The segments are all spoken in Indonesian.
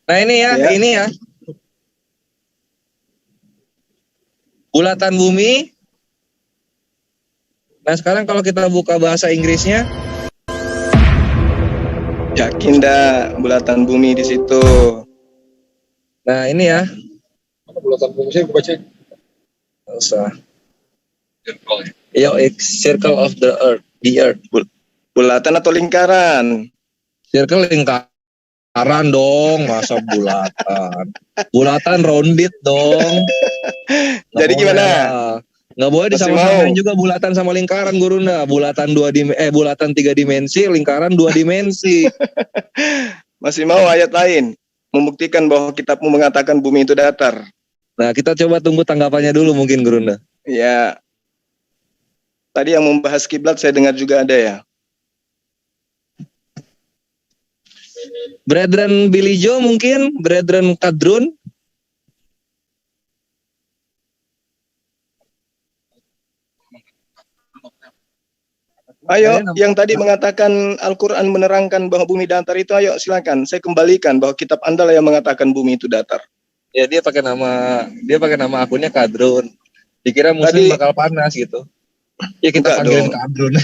Nah ini ya, Ya. ini ya. Bulatan bumi. Nah sekarang kalau kita buka bahasa Inggrisnya, Yakin dah bulatan bumi di situ. nah ini ya. Mana bulatan bumi saya baca. Nggak usah. Yo, circle of the earth. Bulatan atau lingkaran? Circle lingkaran dong, masa bulatan. Bulatan rounded dong. Jadi gimana? Nggak boleh disama-samain juga bulatan sama lingkaran, Gurunda. Bulatan 3 dimensi, lingkaran 2 dimensi. Masih mau ayat lain membuktikan bahwa kitabmu mengatakan bumi itu datar? Nah, kita coba tunggu tanggapannya dulu mungkin, Gurunda. Ya. Tadi yang membahas kiblat saya dengar juga ada ya. Brethren Billy Joe mungkin, Brethren Kadrun. Ayo, yang tadi mengatakan Al-Quran menerangkan bahwa bumi datar itu, ayo silakan. Saya kembalikan bahwa kitab Anda lah yang mengatakan bumi itu datar. Ya dia pakai nama akunnya Kadrun. Dikira Muslim bakal panas gitu. Ya kita panggilin Kadrun.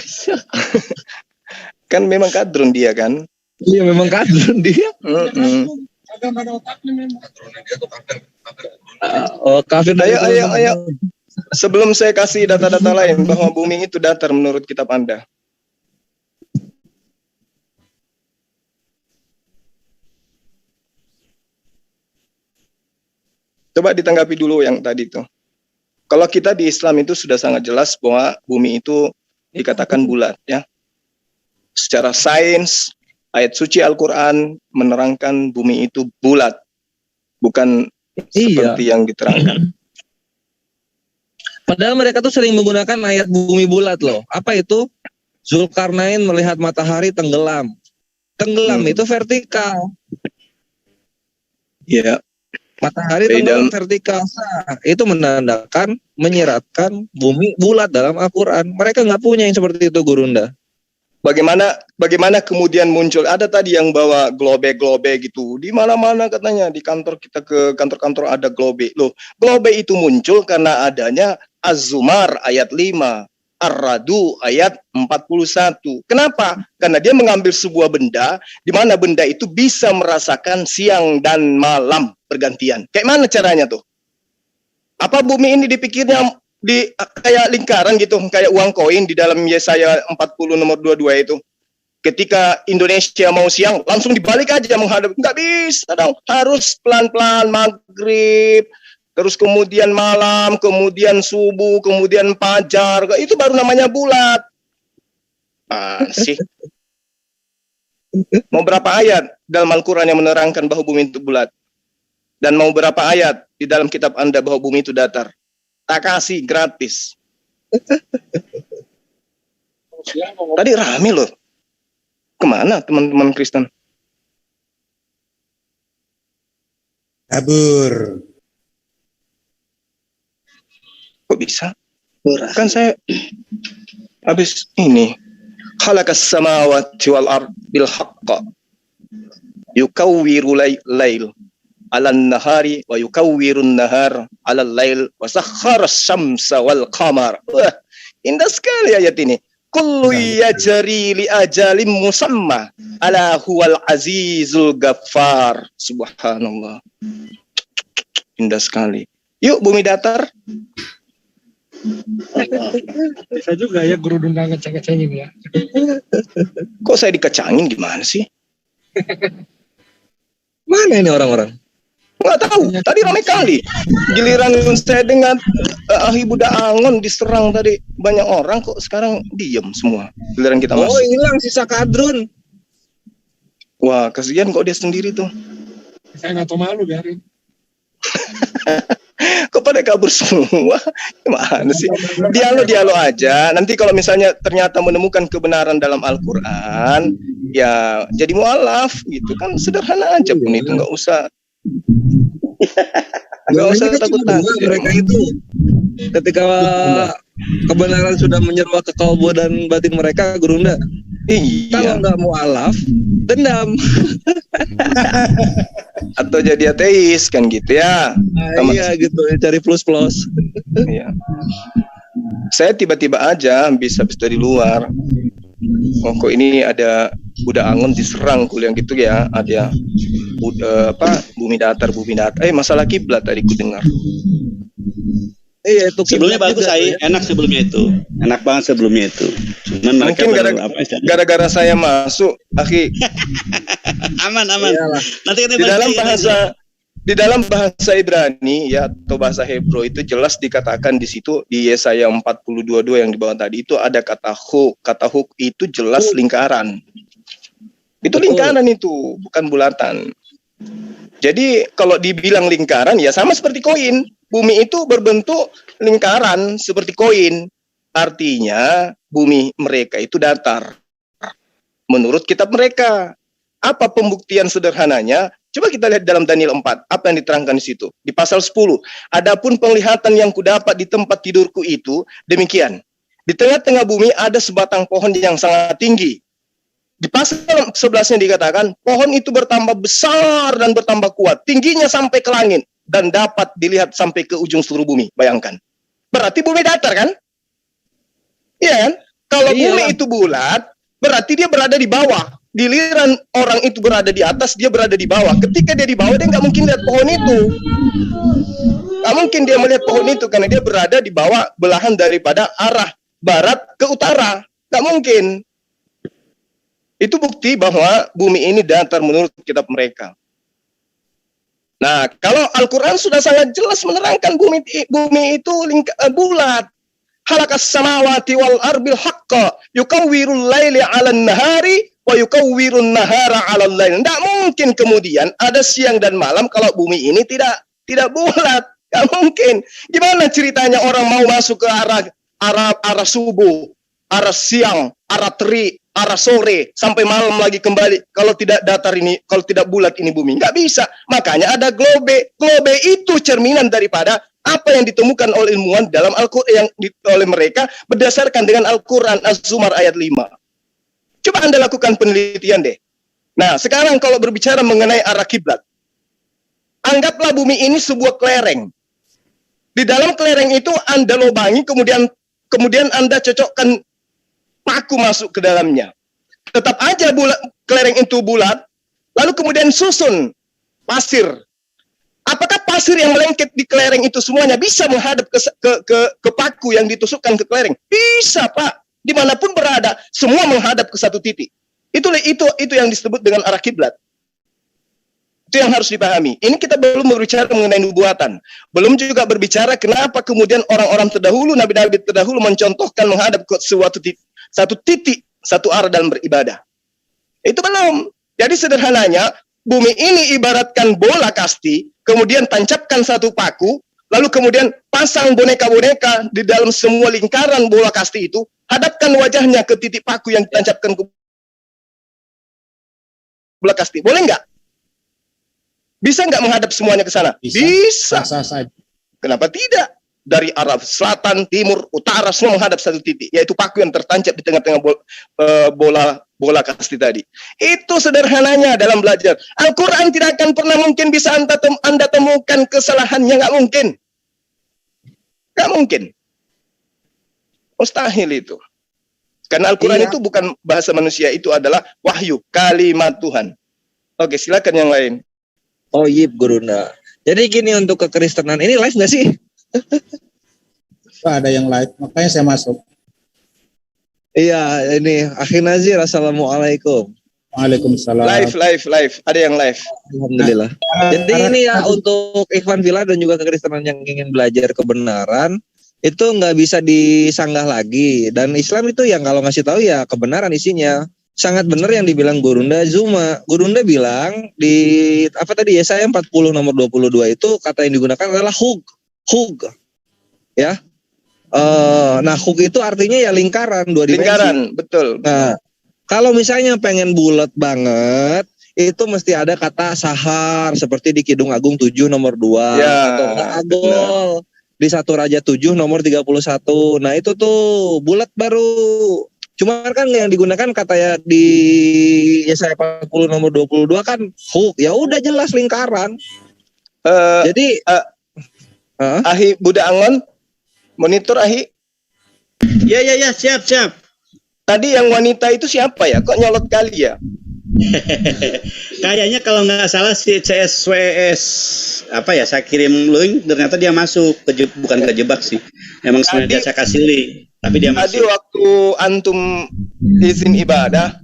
Kan memang Kadrun dia kan? Iya memang Kadrun dia. Agak ada otaknya memang. Kadrunnya dia tuh kafir. Oh kafir. Ayo. Sebelum saya kasih data-data lain bahwa bumi itu datar menurut kitab Anda. Coba ditanggapi dulu yang tadi itu. Kalau kita di Islam itu sudah sangat jelas bahwa bumi itu dikatakan bulat ya. Secara sains, ayat suci Al-Quran menerangkan bumi itu bulat. Bukan seperti yang diterangkan. Padahal mereka tuh sering menggunakan ayat bumi bulat loh. Apa itu? Zulkarnain melihat matahari tenggelam. Tenggelam itu vertikal. Iya. Matahari tenggelam vertikal. Nah, itu menandakan, menyiratkan bumi bulat dalam Al-Quran. Mereka nggak punya yang seperti itu, Gurunda. Bagaimana kemudian muncul? Ada tadi yang bawa globe gitu. Di mana-mana katanya di kantor kita ke kantor-kantor ada globe. Loh, globe itu muncul karena adanya Az-Zumar ayat 5, Ar-Radu ayat 41. Kenapa? Karena dia mengambil sebuah benda di mana benda itu bisa merasakan siang dan malam bergantian. Kayak mana caranya tuh? Apa bumi ini dipikirnya kayak lingkaran gitu, kayak uang koin di dalam Yesaya 40 nomor 22 itu. Ketika Indonesia mau siang, langsung dibalik aja menghadap. Nggak bisa dong, harus pelan-pelan maghrib, terus kemudian malam, kemudian subuh, kemudian fajar. Itu baru namanya bulat. Sih. Mau berapa ayat dalam Al-Quran yang menerangkan bahwa bumi itu bulat? Dan mau berapa ayat di dalam kitab Anda bahwa bumi itu datar? Tak kasih gratis. Tadi rame loh. Kemana teman-teman Kristen? Kabur. Kok bisa? Kan saya habis ini. Khalakas samawati wal ard bil haqq. Yukawwiru lail alan nahari wa yukawwirun nahar alal lail wa sakhkhara syamsa wal qamar. Wah, indah sekali ayat ini. Kullu yajri li ajalim musamma ala huwal azizul ghaffar. Subhanallah. Indah sekali. Yuk bumi datar. Bisa juga ya guru undang ngeceng-ngecengin ya. Kok saya dikecangin gimana sih? Mana ini orang-orang? Nggak tahu, tadi ramai kali. Giliran saya dengan Ahi Buddha Angon diserang tadi banyak orang, kok sekarang diem semua. Giliran kita masuk. Oh hilang sisa Kadrun. Wah kasihan kok dia sendiri tuh. Saya nggak tahu malu biarin. Kok pada kabur semua? Gimana sih? Dialog aja. Nanti kalau misalnya ternyata menemukan kebenaran dalam Al-Quran, ya jadi mu'alaf gitu kan, sederhana aja pun itu, nggak usah takut-takut. Mereka itu ketika kebenaran sudah menyeruak ke kalbu dan batin mereka, Gurunda, Kalau nggak mualaf, dendam. Atau jadi ateis kan gitu ya. Iya gitu, cari plus-plus. Iya. Saya tiba-tiba aja bisa dari luar. Oh, kok ini ada Buddha Angon diserang kuliah gitu ya. Ada bumi datar. Masalah kiblat tadi ku dengar. Iya, itu sebelumnya bagus, enak sebelumnya itu, enak banget sebelumnya itu. Cuman mereka gara-gara saya masuk, akhi. aman. Iyalah. Nanti di dalam bahasa Ibrani ya atau bahasa Hebrew itu jelas dikatakan di situ di Yesaya 40:22 yang di bawah tadi itu ada kata huk itu jelas lingkaran. Itu lingkaran itu, bukan bulatan. Jadi kalau dibilang lingkaran ya sama seperti koin. Bumi itu berbentuk lingkaran seperti koin. Artinya bumi mereka itu datar. Menurut kitab mereka. Apa pembuktian sederhananya? Coba kita lihat dalam Daniel 4. Apa yang diterangkan di situ? Di pasal 10. Adapun penglihatan yang kudapat di tempat tidurku itu demikian. Di tengah-tengah bumi ada sebatang pohon yang sangat tinggi. Di pasal 11-nya dikatakan, pohon itu bertambah besar dan bertambah kuat. Tingginya sampai ke langit. Dan dapat dilihat sampai ke ujung seluruh bumi. Bayangkan. Berarti bumi datar kan? Iya kan? Kalau bumi itu bulat, berarti dia berada di bawah. Giliran orang itu berada di atas, dia berada di bawah. Ketika dia di bawah, dia nggak mungkin lihat pohon itu. Nggak mungkin dia melihat pohon itu, karena dia berada di bawah belahan daripada arah barat ke utara. Nggak mungkin. Itu bukti bahwa bumi ini datar menurut kitab mereka. Nah, kalau Al-Quran sudah sangat jelas menerangkan bumi itu bulat. Halakas samawati wal arbil haqqa yukawwirul laili 'alan nahari wa yukawwirun nahara 'alal lail. Tidak mungkin kemudian ada siang dan malam kalau bumi ini tidak bulat. Tidak mungkin. Gimana ceritanya orang mau masuk ke arah subuh, arah siang, arah terik, arah sore sampai malam lagi kembali kalau tidak datar ini, kalau tidak bulat ini bumi, nggak bisa. Makanya ada globe. Globe itu cerminan daripada apa yang ditemukan oleh ilmuwan dalam Al-Quran yang oleh mereka berdasarkan dengan Al-Quran Az-Zumar ayat 5. Coba Anda lakukan penelitian deh. Nah, sekarang kalau berbicara mengenai arah kiblat, anggaplah bumi ini sebuah kelereng. Di dalam kelereng itu Anda lobangi, kemudian Anda cocokkan paku masuk ke dalamnya. Tetap aja kelereng itu bulat, lalu kemudian susun pasir. Apakah pasir yang melengket di kelereng itu semuanya bisa menghadap ke paku yang ditusukkan ke kelereng? Bisa, Pak. Dimanapun berada, semua menghadap ke satu titik. Itu yang disebut dengan arah kiblat. Itu yang harus dipahami. Ini kita belum berbicara mengenai nubuatan. Belum juga berbicara kenapa kemudian orang-orang terdahulu, nabi-nabi terdahulu mencontohkan menghadap ke satu titik, satu arah dalam beribadah. Itu belum. Jadi sederhananya, bumi ini ibaratkan bola kasti, kemudian tancapkan satu paku, lalu kemudian pasang boneka-boneka di dalam semua lingkaran bola kasti itu, hadapkan wajahnya ke titik paku yang ditancapkan ke bola kasti. Boleh nggak? Bisa nggak menghadap semuanya ke sana? Bisa. Kenapa tidak? Dari arah selatan, timur, utara semua menghadap satu titik, yaitu paku yang tertancap di tengah-tengah bola kasti tadi. Itu sederhananya dalam belajar. Al-Quran tidak akan pernah mungkin bisa Anda temukan kesalahannya, nggak mungkin. Nggak mungkin. Mustahil itu. Karena Al-Quran itu bukan bahasa manusia, itu adalah wahyu, kalimat Tuhan. Oke, silakan yang lain. Oh iya, Gurunda. Jadi gini, untuk kekristenan ini live nggak sih? Ada yang live, makanya saya masuk. Iya, ini Akhi Nazir, assalamualaikum. Waalaikumsalam. Live. Ada yang live. Alhamdulillah. Jadi ini ya untuk Ikhwan Villa dan juga kekristenan yang ingin belajar kebenaran, itu nggak bisa disanggah lagi. Dan Islam itu yang kalau ngasih tahu ya kebenaran isinya. Sangat benar yang dibilang Gurunda Zuma. Gurunda bilang di Yesaya 40 nomor 22 itu kata yang digunakan adalah hug. Ya. Nah, hug itu artinya ya lingkaran, dua dimensi. Lingkaran, betul. Nah, kalau misalnya pengen bulat banget, itu mesti ada kata sahar seperti di Kidung Agung 7 nomor 2 ya, atau agol di 1 Raja 7 nomor 31. Nah, itu tuh bulat baru. Cuma kan yang digunakan kata ya di Yesaya 40 nomor 22 kan hook. Ya udah jelas lingkaran. Jadi Ahi Budak Angon, monitor Ahi. Ya, siap. Tadi yang wanita itu siapa ya? Kok nyolot kali ya? Kayaknya kalau nggak salah si CSWS apa ya, saya kirim link, ternyata dia masuk bukan kejebak sih. Emang sebenarnya dia saya kasih link, tapi dia masuk. Tadi waktu antum izin ibadah,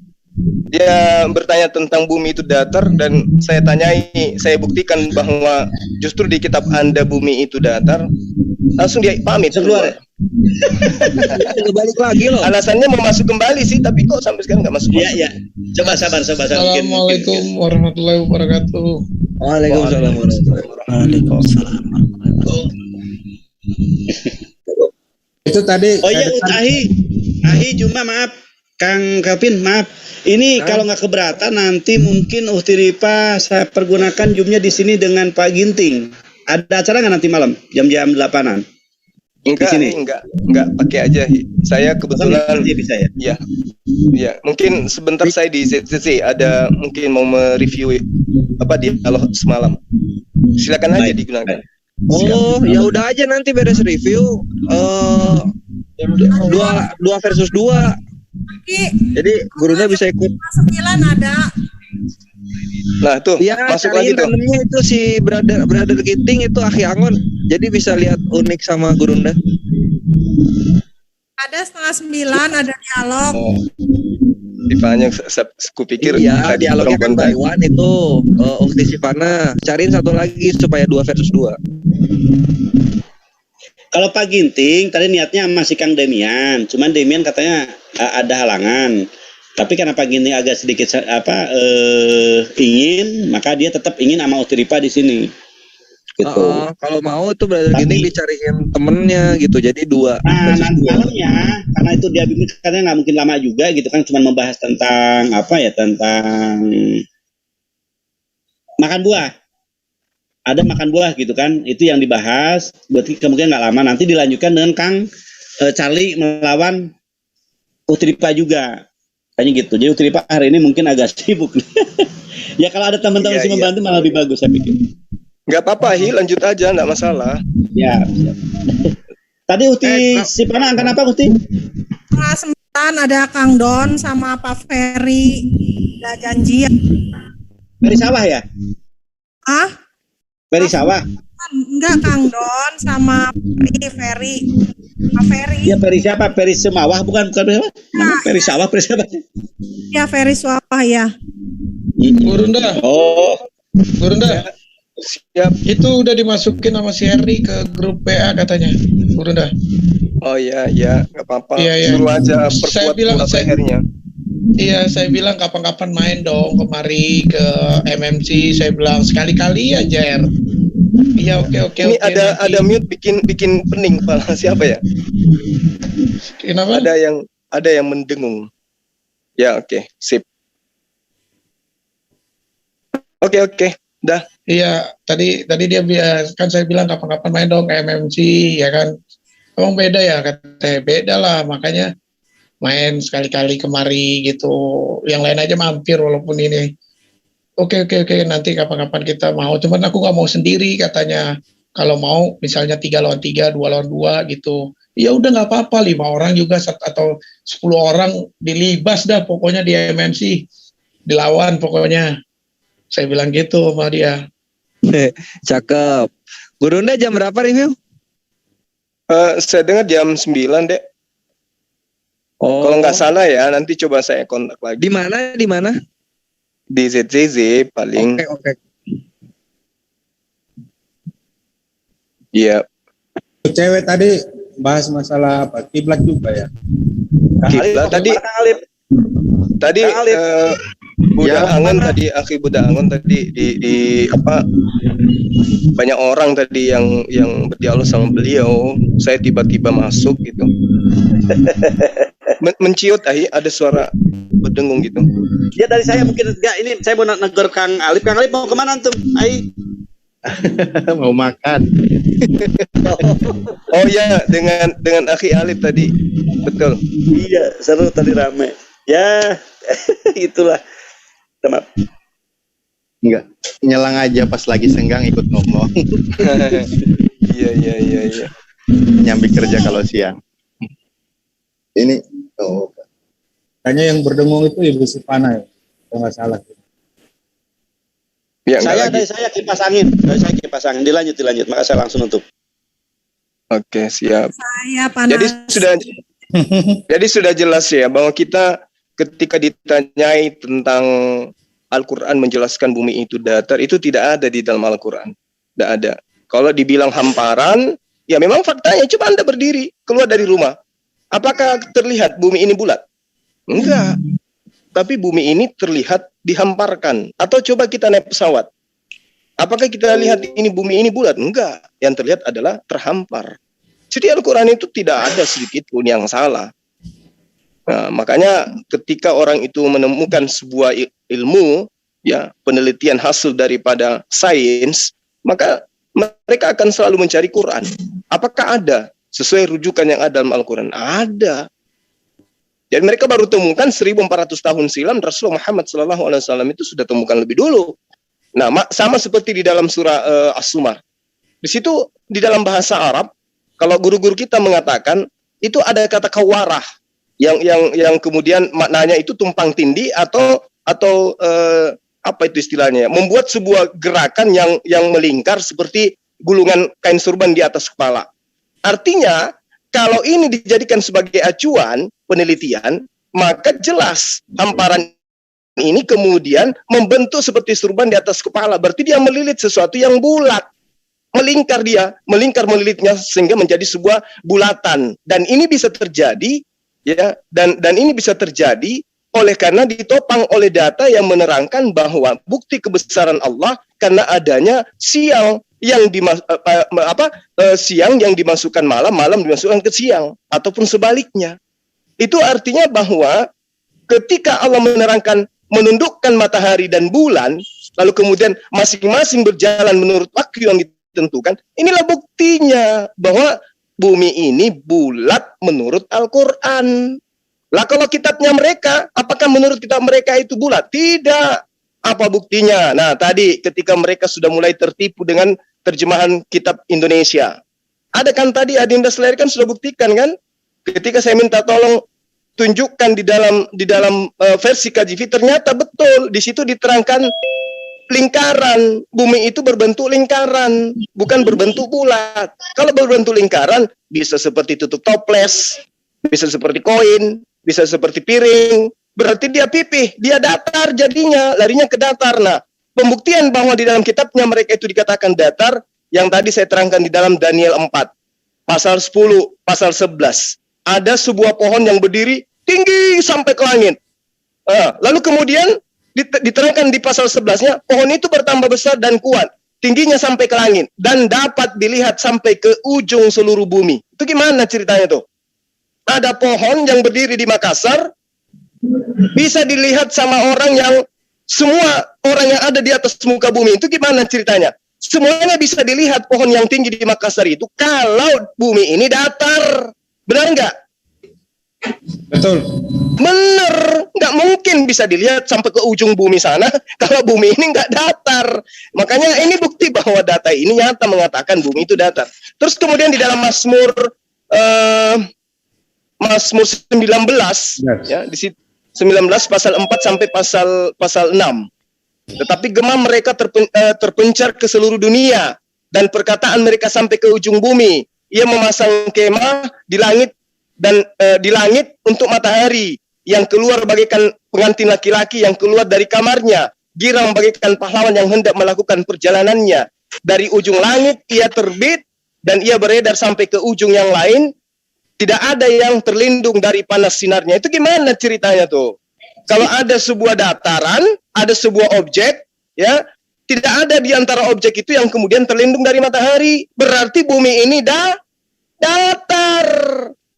dia bertanya tentang bumi itu datar dan saya buktikan bahwa justru di kitab Anda bumi itu datar. Langsung dia pamit keluar. Balik lagi loh. Alasannya mau masuk kembali sih, tapi kok sampai sekarang nggak masuk. Iya. Coba sabar. Assalamualaikum warahmatullahi wabarakatuh. Waalaikumsalam warahmatullahi wabarakatuh. Itu tadi. Oh iya, Ahi cuma maaf, Kang Kevin, maaf. Ini kalau nggak keberatan nanti mungkin Uhtiripa saya pergunakan Zoom-nya di sini dengan Pak Ginting. Ada acara nggak nanti malam jam 8-an? Enggak pakai aja. Saya kebetulan bisa ya. Iya. Mungkin sebentar saya di ZCC ada mungkin mau mereview dialog semalam. Silakan aja digunakan. Oh, ya udah aja nanti beres review 2 versus 2. Jadi gurunya bisa ikut. 9 ada. Nah tuh ya, masuk lagi tuh. Namanya itu si brother Giting itu Ahi Angon. Jadi bisa lihat unik sama Gurunda. Ada 8:30 ada dialog. Sivanya kupikir iya, dialognya kan by one itu Ukti Sivana. Cariin satu lagi supaya 2 versus 2. Kalau Pak Ginting tadi niatnya sama si Kang Demian, cuman Demian katanya ada halangan. Tapi karena Pak Ginting agak sedikit ingin, maka dia tetap ingin sama Uhtiripa di sini. Gitu. Kalau mau tuh Brother Ginting dicariin temennya gitu, jadi 2. Nah, nanti malamnya, karena itu dia bimbing katanya nggak mungkin lama juga gitu kan, cuma membahas tentang tentang makan buah. Ada makan buah gitu kan, itu yang dibahas. Berarti kemungkinan nggak lama. Nanti dilanjutkan dengan Kang Charlie melawan Uhtiripa juga. Kayaknya gitu. Jadi Uhtiripa hari ini mungkin agak sibuk. Ya kalau ada teman-teman yang membantu malah lebih bagus saya pikir. Nggak apa-apa, lanjut aja, nggak masalah. Ya. Tadi Uhti Sivana angkat apa Uhti? 9 ada Kang Don sama Pak Ferry. Ada janjian. Ferry Sawah ya? Ferry Sawah? Enggak, Kang Don sama Ferry. Pak Ferry. Ya Ferry siapa? Ferry Semawah bukan siapa? Ferry Sawah, Ferry siapa? Ya Ferry Sawah ya. Gurunda. Oh. Gurunda. Siap. Itu udah dimasukin sama si Harry ke grup PA katanya. Gurunda. Oh iya, nggak apa-apa. Iya. Suruh aja perkuat lehernya. Iya, saya bilang kapan-kapan main dong kemari ke MMC. Saya bilang sekali-kali aja. Iya, oke. Ini ada mute bikin pening kepala siapa ya? Kenapa? Ada yang mendengung. Ya, oke, sip. Oke. Dah. Iya, tadi dia kan saya bilang kapan-kapan main dong ke MMC, ya kan. Emang beda ya, katanya beda lah, makanya main sekali-kali kemari gitu. Yang lain aja mampir walaupun ini. Oke, nanti kapan-kapan kita mau. Cuman aku nggak mau sendiri katanya. Kalau mau misalnya 3 lawan 3, 2 lawan 2 gitu. Ya udah nggak apa-apa, 5 orang juga atau 10 orang dilibas dah pokoknya di MMC. Dilawan pokoknya. Saya bilang gitu sama dia. Cakep. Gurunda jam berapa review? Saya dengar jam 9, Dek. Oh. Kalau nggak salah ya, nanti coba saya kontak lagi. Di mana? Di ZZZ paling. Oke. Iya. Cewek tadi bahas masalah kiblat juga ya. Kiblat tadi Budak Angon tadi, Akhi Budak Angon tadi di banyak orang tadi yang berdialog sama beliau. Saya tiba-tiba masuk gitu. Menciut ada suara berdengung gitu. Ya dari saya mungkin enggak, ini saya mau negur Kang Alip. Kang Alip mau kemana antum? Mau makan. Oh ya, dengan Akhi Alif tadi. Betul. Iya, seru tadi rame. Ya, itulah. Maaf. Enggak. Nyelang aja pas lagi senggang ikut ngomong. Iya. Nyambi kerja kalau siang. Ini kayaknya yang berdengung itu Ibu Sipana ya. Kalau nggak salah. Ya, Dari saya kipas angin. Dilanjut. Maka saya langsung nutup. Oke, siap. Saya panas. Jadi sudah jelas ya bahwa kita ketika ditanyai tentang Al-Quran menjelaskan bumi itu datar, itu tidak ada di dalam Al-Quran. Tidak ada. Kalau dibilang hamparan, ya memang faktanya. Coba Anda berdiri, keluar dari rumah. Apakah terlihat bumi ini bulat? Enggak. Tapi bumi ini terlihat dihamparkan. Atau coba kita naik pesawat. Apakah kita lihat ini bumi ini bulat? Enggak. Yang terlihat adalah terhampar. Jadi Al-Quran itu tidak ada sedikit pun yang salah. Nah, makanya ketika orang itu menemukan sebuah ilmu, ya penelitian hasil daripada sains, maka mereka akan selalu mencari Quran. Apakah ada sesuai rujukan yang ada dalam Al-Quran? Ada. Dan mereka baru temukan 1400 tahun silam Rasulullah Muhammad SAW itu sudah temukan lebih dulu. Nah, sama seperti di dalam surah As-Zumar. Di situ di dalam bahasa Arab, kalau guru-guru kita mengatakan itu ada kata kawarah yang kemudian maknanya itu tumpang tindih atau apa itu istilahnya? Membuat sebuah gerakan yang melingkar seperti gulungan kain surban di atas kepala. Artinya kalau ini dijadikan sebagai acuan penelitian, maka jelas hamparan ini kemudian membentuk seperti surban di atas kepala. Berarti dia melilit sesuatu yang bulat. Melingkar melilitnya sehingga menjadi sebuah bulatan. Dan ini bisa terjadi, ya, dan ini bisa terjadi oleh karena ditopang oleh data yang menerangkan bahwa bukti kebesaran Allah karena adanya siang yang siang yang dimasukkan malam, malam dimasukkan ke siang, ataupun sebaliknya. Itu artinya bahwa ketika Allah menerangkan, menundukkan matahari dan bulan, lalu kemudian masing-masing berjalan menurut waktu yang ditentukan, inilah buktinya bahwa bumi ini bulat menurut Al-Quran. Lah kalau kitabnya mereka, apakah menurut kitab mereka itu bulat? Tidak. Apa buktinya? Nah, tadi ketika mereka sudah mulai tertipu dengan terjemahan kitab Indonesia. Ada kan tadi Adinda Seler kan sudah buktikan kan? Ketika saya minta tolong tunjukkan di dalam versi KJV, ternyata betul di situ diterangkan lingkaran. Bumi itu berbentuk lingkaran, bukan berbentuk bulat. Kalau berbentuk lingkaran bisa seperti tutup toples, bisa seperti koin, bisa seperti piring. Berarti dia pipih, dia datar jadinya, larinya ke datar. Nah, pembuktian bahwa di dalam kitabnya mereka itu dikatakan datar, yang tadi saya terangkan di dalam Daniel 4, pasal 10, pasal 11. Ada sebuah pohon yang berdiri tinggi sampai ke langit. Lalu kemudian diterangkan di pasal 11-nya, pohon itu bertambah besar dan kuat, tingginya sampai ke langit, dan dapat dilihat sampai ke ujung seluruh bumi. Itu gimana ceritanya tuh? Ada pohon yang berdiri di Makassar, bisa dilihat sama orang yang semua orang yang ada di atas muka bumi. Itu gimana ceritanya? Semuanya bisa dilihat pohon yang tinggi di Makassar itu kalau bumi ini datar. Benar nggak? Betul. Bener, nggak mungkin bisa dilihat sampai ke ujung bumi sana kalau bumi ini nggak datar. Makanya ini bukti bahwa data ini nyata mengatakan bumi itu datar. Terus kemudian di dalam Mazmur 19, ya, di situ 19 pasal 4 sampai pasal 6. Tetapi gema mereka terpencar ke seluruh dunia dan perkataan mereka sampai ke ujung bumi. Ia memasang kemah di langit dan di langit untuk matahari yang keluar bagaikan pengantin laki-laki yang keluar dari kamarnya, girang bagaikan pahlawan yang hendak melakukan perjalanannya. Dari ujung langit ia terbit dan ia beredar sampai ke ujung yang lain. Tidak ada yang terlindung dari panas sinarnya. Itu gimana ceritanya tuh? Kalau ada sebuah dataran, ada sebuah objek, ya, tidak ada di antara objek itu yang kemudian terlindung dari matahari. Berarti bumi ini datar.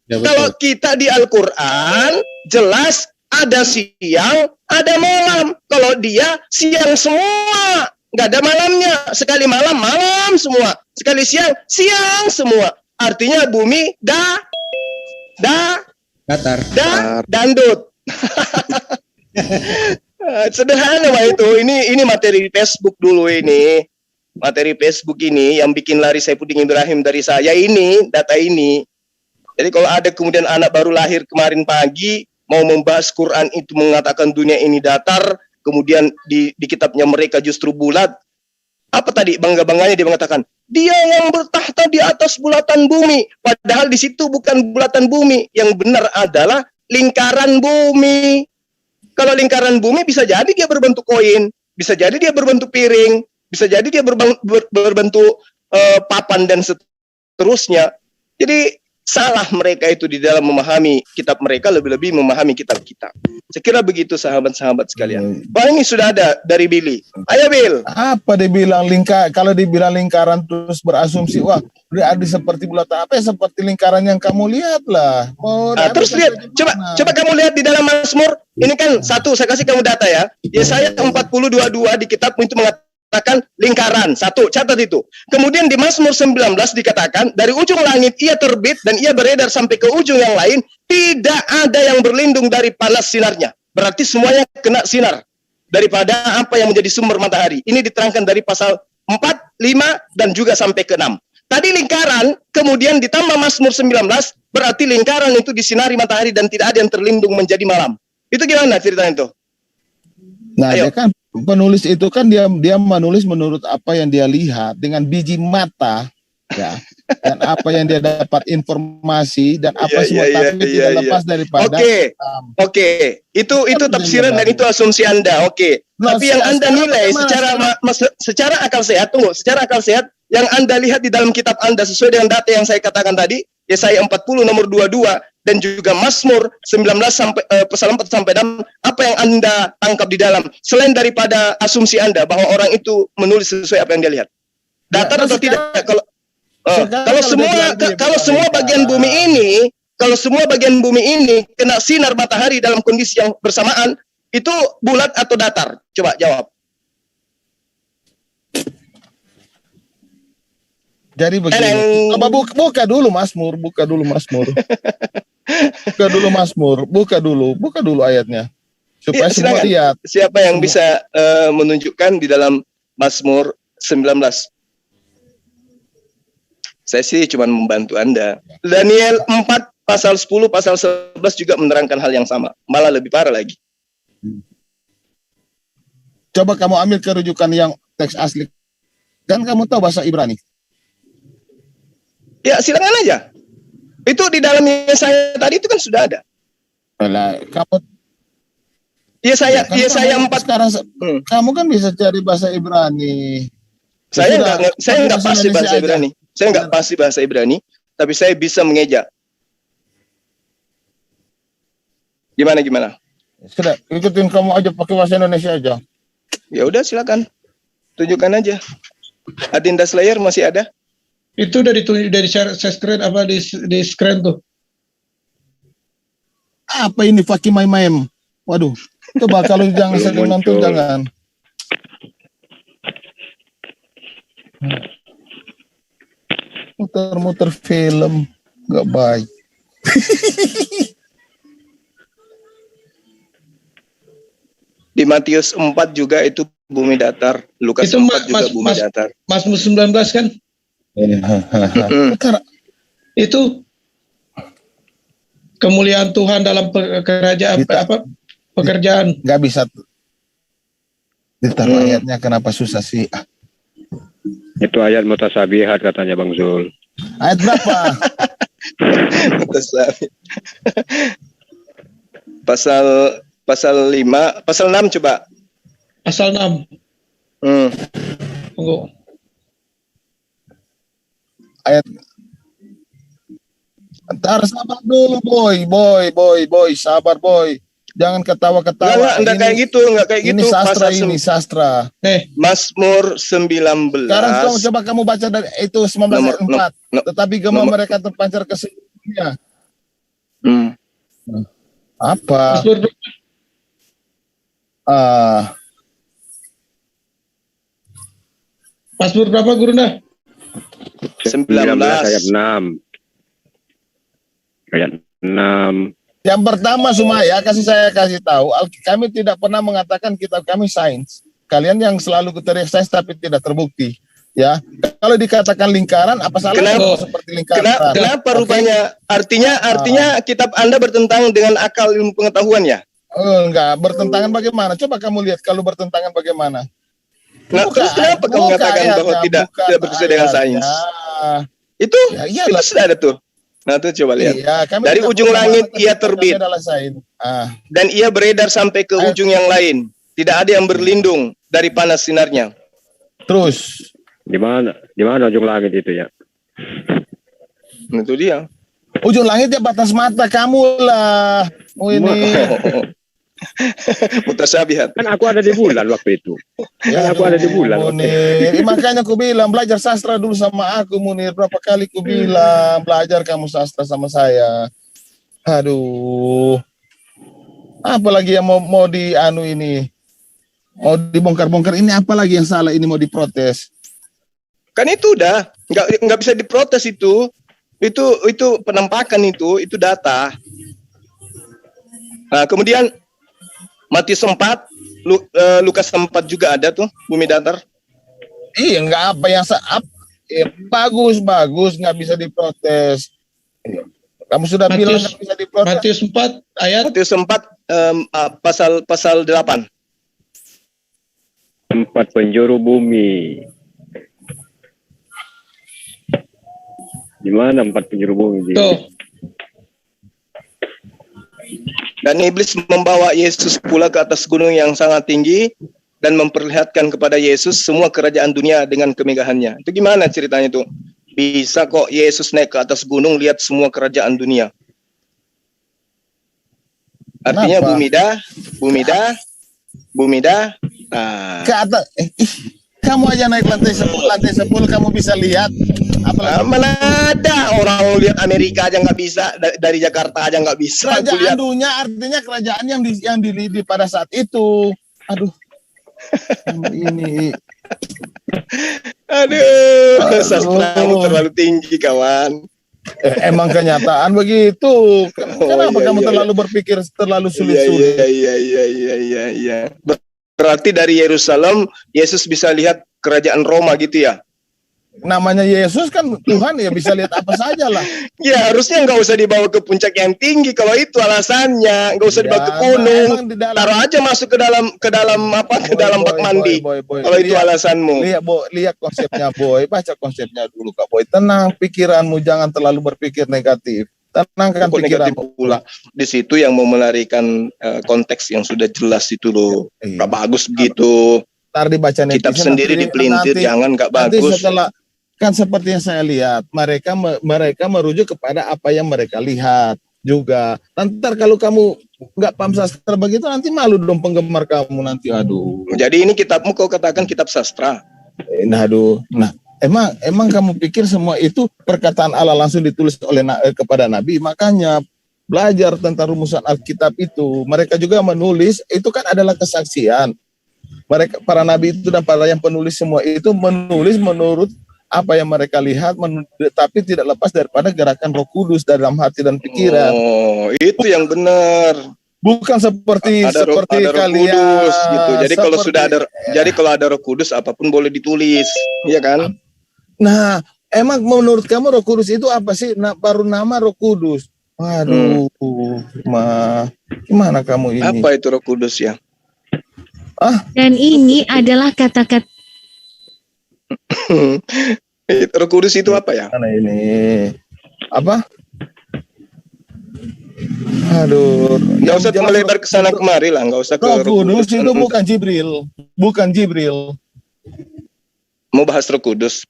Ya, kalau kita di Al-Quran, jelas ada siang, ada malam. Kalau dia siang semua. nggak ada malamnya. Sekali malam, malam semua. Sekali siang, siang semua. Artinya bumi Datar. dandut. Sederhana Pak itu. Ini materi Facebook dulu ini. Materi Facebook ini yang bikin lari Saifuddin Ibrahim dari saya ini, data ini. Jadi kalau ada kemudian anak baru lahir kemarin pagi mau membahas Quran itu mengatakan dunia ini datar, kemudian di kitabnya mereka justru bulat. Apa tadi bangga-bangganya dia mengatakan dia yang bertahta di atas bulatan bumi, padahal di situ bukan bulatan bumi, yang benar adalah lingkaran bumi. Kalau lingkaran bumi bisa jadi dia berbentuk koin, bisa jadi dia berbentuk piring, bisa jadi dia berbentuk papan dan seterusnya. Jadi salah mereka itu di dalam memahami kitab mereka, lebih-lebih memahami kitab kita. Saya kira begitu sahabat-sahabat sekalian. Wah, ini sudah ada dari Billy. Ayo Bill. Apa dibilang kalau dibilang lingkaran terus berasumsi, wah ada seperti bulatan, apa ya seperti lingkaran yang kamu lihat lah. Terus lihat, coba kamu lihat di dalam Mazmur. Ini kan satu, saya kasih kamu data ya. Yesaya 40:22 di kitab itu mengatakan lingkaran. Satu, catat itu. Kemudian di Mazmur 19 dikatakan dari ujung langit ia terbit dan ia beredar sampai ke ujung yang lain, tidak ada yang berlindung dari panas sinarnya. Berarti semuanya kena sinar daripada apa yang menjadi sumber matahari. Ini diterangkan dari pasal 4, 5 dan juga sampai ke 6. Tadi lingkaran, kemudian ditambah Mazmur 19, berarti lingkaran itu disinari matahari dan tidak ada yang terlindung menjadi malam. Itu gimana ceritanya itu? Nah, Ayo. dia kan penulis itu kan dia menulis menurut apa yang dia lihat dengan biji mata, ya, dan apa yang dia dapat informasi dan apa semua, tapi tidak lepas daripada. Oke. Itu tafsiran dan itu asumsi Anda. Oke. Tapi yang Anda nilai secara akal sehat, secara akal sehat yang Anda lihat di dalam kitab Anda sesuai dengan data yang saya katakan tadi, Yesaya 40 nomor 22 dan juga Mazmur 19 sampai pasal 4 sampai 6, apa yang Anda tangkap di dalam selain daripada asumsi Anda bahwa orang itu menulis sesuai apa yang dia lihat? Datar atau tidak? Kalau semua bagian bumi ini kena sinar matahari dalam kondisi yang bersamaan, itu bulat atau datar? Coba jawab. Jadi begini, coba buka dulu Mazmur. Buka dulu ayatnya supaya semua lihat. Siapa yang bisa menunjukkan di dalam Mazmur 19? Saya sih cuma membantu Anda. Daniel 4 pasal 10 pasal 11 juga menerangkan hal yang sama, malah lebih parah lagi. Coba kamu ambil kerujukan yang teks asli. Kan kamu tahu bahasa Ibrani. Ya silakan aja. Itu di dalam Yesaya tadi itu kan sudah ada. Kamu Yesaya 4 sekarang kamu kan bisa cari bahasa Ibrani. Saya nggak pasti bahasa Ibrani. Saya nggak pasti bahasa Ibrani, tapi saya bisa mengeja. Gimana? Sudah, ikutin kamu aja pakai bahasa Indonesia aja. Ya udah silakan. Tunjukkan aja. Adinda Slayer masih ada? Itu dari share screen apa di screen tuh. Apa ini Fakih Maim? Waduh. Coba kalau jangan sering nonton jangan. Muter-muter film nggak baik. Di Matius 4 juga itu bumi datar. Lukas itu 4 juga bumi datar. Mazmur 19 kan? Itu kemuliaan Tuhan dalam kerajaan pekerjaan. Nggak bisa ditaruh ayatnya, kenapa susah sih? Itu ayat mutasabihat katanya Bang Zul. Ayat berapa? Pasal 5, pasal 6 coba. Pasal 6. Tunggu. Ayat. Ntar sabar dulu boy, sabar boy. Jangan ketawa-ketawa. Enggak kayak gitu. Ini sastra. Mazmur 19. Sekarang coba kamu baca dari itu 19 ayat 4. Tetapi gema mereka terpancar ke seluruhnya. Apa? Mazmur berapa Gurunda? 19 ayat 6. Ayat 6. Yang pertama Sumaya, saya kasih tahu, kami tidak pernah mengatakan kitab kami sains. Kalian yang selalu teriak sains tapi tidak terbukti. Ya, kalau dikatakan lingkaran, apa salahnya seperti lingkaran? Kenapa rupanya? Artinya kitab Anda bertentangan dengan akal ilmu pengetahuan ya? Enggak, bertentangan bagaimana? Coba kamu lihat kalau bertentangan bagaimana. Nah, terus kenapa kamu mengatakan bahwa tidak bersesuaian dengan sains? Itu sudah ada tuh. Nah, tuh coba lihat. Iya, dari ujung langit ia terbit. Dan ia beredar sampai ke ujung yang lain. Tidak ada yang berlindung dari panas sinarnya. Terus di mana ujung langit itu ya? Itu dia. Ujung langit ya batas mata kamu lah. Ini. Mutasyabihat. Kan aku ada di bulan waktu itu. Aku ada di bulan. Munir. Makanya aku bilang belajar sastra dulu sama aku, Munir. Berapa kali aku bilang belajar kamu sastra sama saya. Aduh. Apalagi yang mau dianu ini? Mau dibongkar-bongkar ini, apalagi yang salah ini mau diprotes? Kan itu udah nggak bisa diprotes itu penampakan itu data. Nah, kemudian Matius 4, Lukas 4 juga ada tuh bumi datar. Iya, nggak apa yang bagus nggak bisa diprotes. Kamu sudah bilang nggak bisa diprotes. Matius 4 ayat. Matius 4 pasal 8. 4 penjuru bumi. Di mana 4 penjuru bumi? Tuh. Dan iblis membawa Yesus pula ke atas gunung yang sangat tinggi dan memperlihatkan kepada Yesus semua kerajaan dunia dengan kemegahannya. Itu gimana ceritanya tuh? Bisa kok Yesus naik ke atas gunung lihat semua kerajaan dunia. Artinya bumi dah. Ke atas. Kamu aja naik lantai 10 kamu bisa lihat. Mana ada orang lihat Amerika aja nggak bisa, dari Jakarta aja nggak bisa. Kerajaan dunia artinya kerajaan yang di pada saat itu. Aduh. Ini. Aduh, sastramu terlalu tinggi kawan. Emang kenyataan begitu. Kenapa kamu terlalu berpikir terlalu sulit-sulit? Iya. Berarti dari Yerusalem Yesus bisa lihat kerajaan Roma gitu ya? Namanya Yesus kan Tuhan ya, bisa lihat apa saja lah. Ya harusnya nggak usah dibawa ke puncak yang tinggi kalau itu alasannya, nggak usah dibawa ke gunung. Taruh aja masuk ke dalam bak mandi. Kalau itu alasanmu. Lihat konsepnya Boy, baca konsepnya dulu Kak Boy. Tenang pikiranmu, jangan terlalu berpikir negatif. Tenangkan pikiranmu pula. Di situ yang mau melarikan konteks yang sudah jelas itu loh. Nggak bagus begitu. Ntar dibaca netizen, kitab sendiri dipelintir, jangan nggak bagus. Kan seperti yang saya lihat, mereka merujuk kepada apa yang mereka lihat juga. Ntar kalau kamu nggak paham sastra begitu, nanti malu dong penggemar kamu nanti. Aduh. Jadi ini kitabmu kau katakan kitab sastra. Nah, emang kamu pikir semua itu perkataan Allah langsung ditulis oleh kepada Nabi? Makanya belajar tentang rumusan Alkitab itu. Mereka juga menulis, itu kan adalah kesaksian. Mereka, para nabi itu dan para yang penulis semua itu menulis menurut apa yang mereka lihat, tapi tidak lepas daripada gerakan Roh Kudus dalam hati dan pikiran. Oh, itu yang benar. Bukan seperti ada kalian. Roh Kudus, gitu. Jadi kalau sudah ada, jadi kalau ada Roh Kudus apapun boleh ditulis, ya kan? Nah, emang menurut kamu Roh Kudus itu apa sih? Baru nama Roh Kudus. Waduh, gimana kamu ini? Apa itu Roh Kudus ya? Dan ini adalah kata-kata. Roh Kudus itu apa ya? Mana ini? Apa? Aduh, nggak usah melebar ke sana kemari lah, nggak usah ke Roh Kudus itu bukan Jibril. Mau bahas Roh Kudus?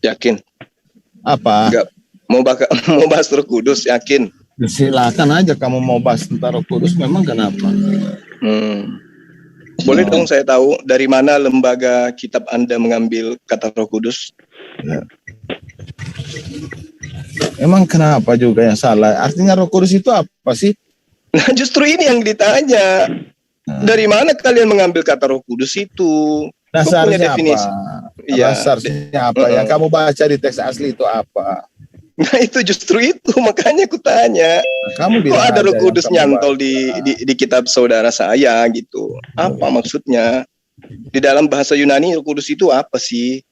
Yakin? Apa? Enggak. Mau bahas Roh Kudus, yakin? Silakan aja kamu mau bahas tentang Roh Kudus, memang kenapa? Boleh dong saya tahu dari mana lembaga kitab Anda mengambil kata Roh Kudus? Ya. Emang kenapa juga yang salah? Artinya Roh Kudus itu apa sih? Nah justru ini yang ditanya. Dari mana kalian mengambil kata Roh Kudus itu? Dasarnya apa? Iya. Dasarnya apa? Yang kamu baca di teks asli itu apa? Nah itu justru itu, makanya aku tanya. Kamu kok ada Roh Kudus nyantol baca di kitab saudara saya gitu? Apa maksudnya? Di dalam bahasa Yunani Roh Kudus itu apa sih?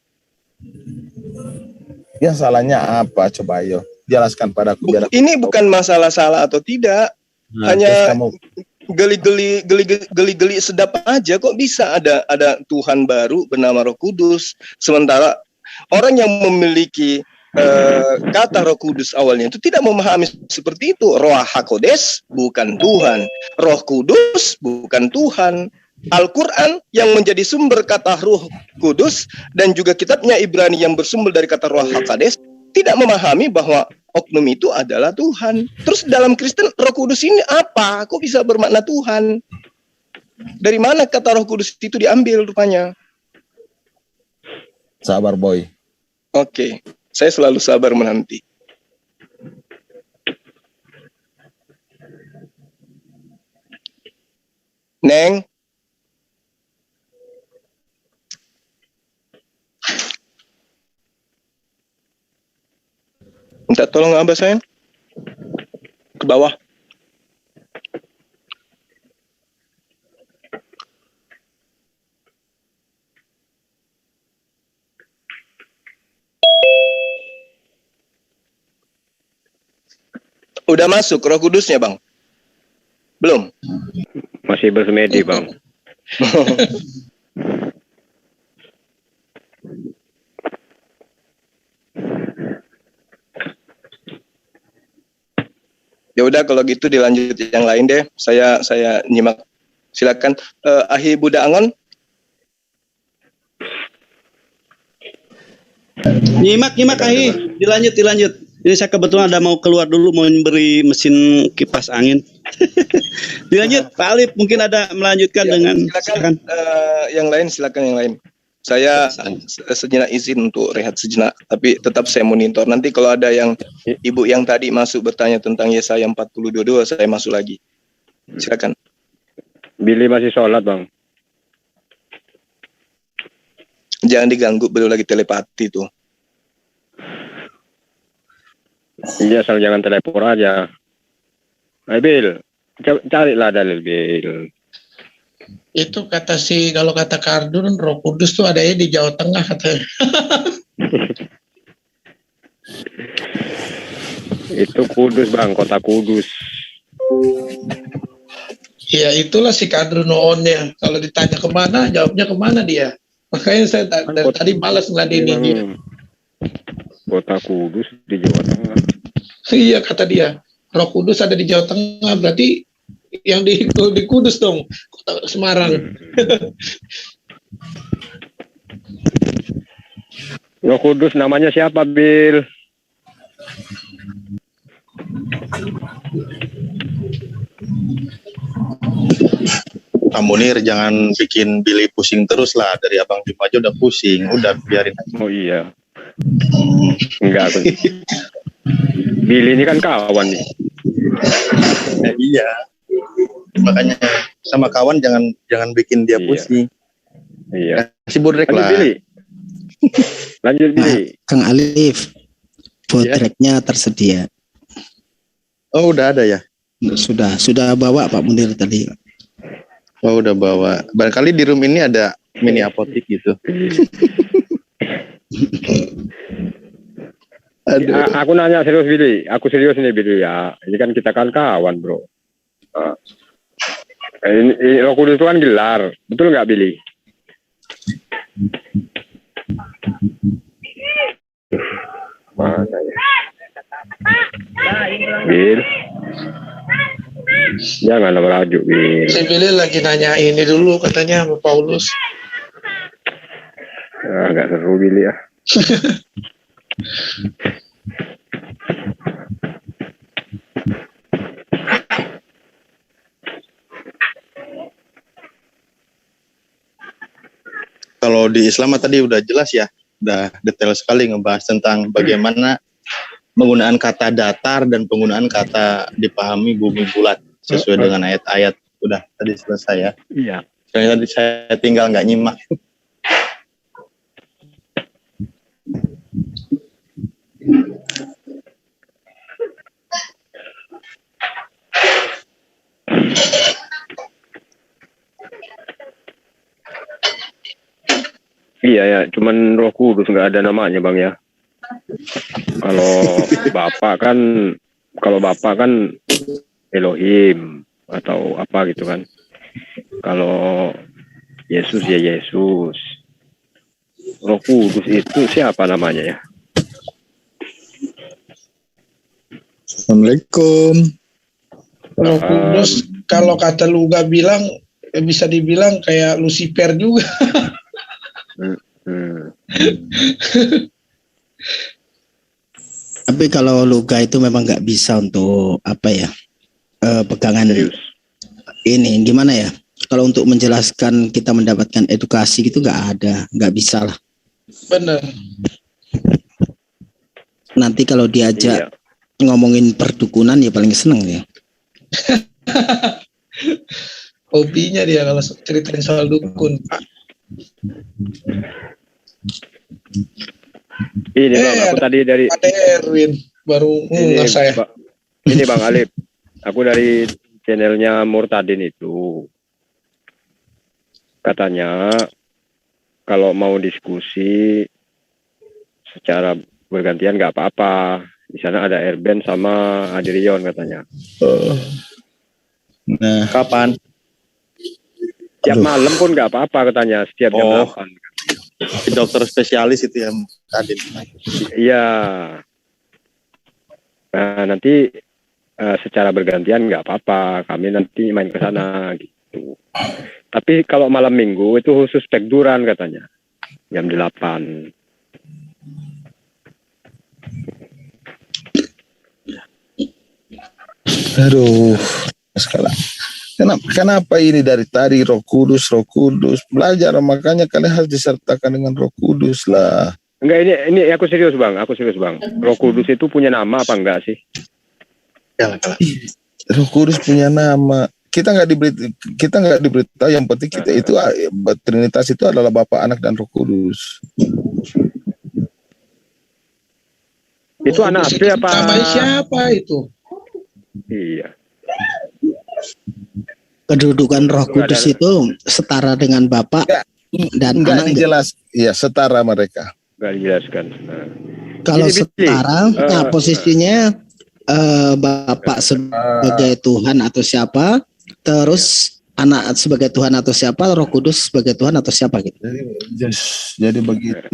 Ya salahnya apa? Coba ayo jelaskan padaku. Ini bukan masalah salah atau tidak, hanya geli-geli sedap aja. Kok bisa ada Tuhan baru bernama Roh Kudus, sementara orang yang memiliki kata Roh Kudus awalnya itu tidak memahami seperti itu. Roh HaKodes bukan Tuhan, Roh Kudus bukan Tuhan. Al-Quran yang menjadi sumber kata Roh Kudus dan juga kitabnya Ibrani yang bersumber dari kata Roh HaKodes tidak memahami bahwa oknum itu adalah Tuhan. Terus dalam Kristen Roh Kudus ini apa? Kok bisa bermakna Tuhan? Dari mana kata Roh Kudus itu diambil rupanya? Sabar boy. Oke, saya selalu sabar menanti. Neng. Minta tolong Abah sayang. Ke bawah. Udah masuk Roh Kudusnya, Bang? Belum? Masih bersemedi, Bang. Ya udah kalau gitu dilanjut yang lain deh. Saya nyimak. Silakan Ahi Buddha Angon. Nyimak Ahi. Dilanjut. Ini saya kebetulan ada mau keluar dulu, mau memberi mesin kipas angin. Dilanjut, Pak Alif mungkin ada melanjutkan ya, dengan silakan. Yang lain. Saya sejenak izin untuk rehat sejenak, tapi tetap saya monitor. Nanti kalau ada yang ibu yang tadi masuk bertanya tentang Yesaya 40:22, saya masuk lagi. Silakan. Billy masih sholat, Bang. Jangan diganggu, beliau lagi telepati tuh. Iya, asal jangan telepon aja. Hai Bill, carilah dalil Bill. Itu kata kalau kata Kardun, Roh Kudus tuh adanya di Jawa Tengah katanya. Itu Kudus, Bang, kota Kudus. Ya itulah si Kardun Oonnya. Kalau ditanya kemana, jawabnya kemana dia. Makanya saya dari tadi malas ngeladenin dia. Kota Kudus di Jawa Tengah. Iya kata dia, Roh Kudus ada di Jawa Tengah, berarti yang di Kudus dong, kota Semarang. Roh Kudus namanya siapa, Bill? Pak Munir, jangan bikin Billy pusing terus lah. Dari Abang Bima aja udah pusing, udah biarin aja. Oh iya. Enggak, Billy ini kan kawan nih. Iya. Makanya sama kawan jangan bikin dia pusing. Iya. Si Budrek lah. Lanjut Billy. Kang Alif, potreknya tersedia. Oh udah ada ya? Sudah bawa Pak Munir tadi. Oh udah bawa. Barangkali di room ini ada mini apotik gitu. Aku nanya serius Billy, aku serius nih Billy ya. Ini kan kita kan kawan bro. Ini Roh Kudus itu kan gelar, betul nggak Billy? Mana ya? Bill, janganlah merajuk Bill. Si Billy lagi nanya ini dulu katanya sama Paulus. Agak seru Billy ya. Kalau di Islam tadi udah jelas ya, udah detail sekali ngebahas tentang bagaimana penggunaan kata datar dan penggunaan kata dipahami bumi bulat sesuai dengan ayat-ayat udah tadi selesai ya. Iya. Soalnya tadi saya tinggal nggak nyimak. Iya ya, cuman Roh Kudus nggak ada namanya Bang ya. Kalau Bapak kan Elohim atau apa gitu kan. Kalau Yesus ya Yesus. Roh Kudus itu siapa namanya ya? Assalamualaikum. Roh Kudus kalau kata Luga bilang bisa dibilang kayak Lucifer juga. Tapi kalau Luga itu memang nggak bisa untuk apa ya, pegangan ini gimana ya? Kalau untuk menjelaskan kita mendapatkan edukasi gitu nggak bisa lah. Bener. Nanti kalau diajak ngomongin perdukunan ya paling seneng ya. Hobinya dia kalau ceritain soal dukun. Ini Bang, aku tadi dari Ada Erwin baru saya. Ini Bang Alif, aku dari channelnya Murtadin itu katanya kalau mau diskusi secara bergantian nggak apa-apa. Di sana ada Erben sama Adrion katanya. Nah, kapan? Tiap malam pun nggak apa-apa katanya, setiap jam 8. Dokter spesialis itu yang tadi. Iya. Nah, nanti secara bergantian nggak apa-apa, kami nanti main ke sana gitu. Tapi kalau malam minggu itu khusus tekduran katanya, jam 8. aduh, sekarang. Kenapa ini dari tadi Roh Kudus belajar, makanya kalian harus disertakan dengan Roh Kudus lah. Enggak, ini aku serius Bang. Roh Kudus itu punya nama apa enggak sih? Roh Kudus punya nama. Kita nggak diberitahu. Yang penting kita itu Trinitas itu adalah Bapa, Anak dan Roh Kudus. Itu anak asli apa? Namanya siapa itu? Iya. Kedudukan Roh Kudus itu setara dengan Bapak dan Anak. Dijelas, ya setara mereka. Enggak dijelaskan. Nah. Kalau setara, posisinya Bapak sebagai Tuhan atau siapa, terus Anak sebagai Tuhan atau siapa, Roh Kudus sebagai Tuhan atau siapa gitu. Jadi begitu.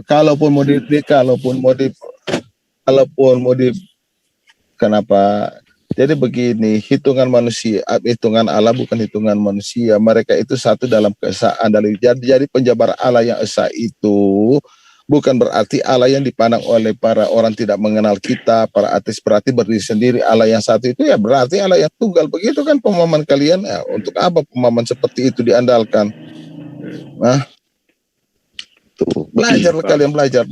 Kalaupun mau di kenapa? Jadi begini, hitungan Allah bukan hitungan manusia. Mereka itu satu dalam keesaan. Jadi penjabar Allah yang esa itu bukan berarti Allah yang dipandang oleh para orang tidak mengenal kita, para ateis berarti berdiri sendiri. Allah yang satu itu ya berarti Allah yang tunggal. Begitu kan pemahaman kalian? Ya, untuk apa pemahaman seperti itu diandalkan? Nah, kalian belajar.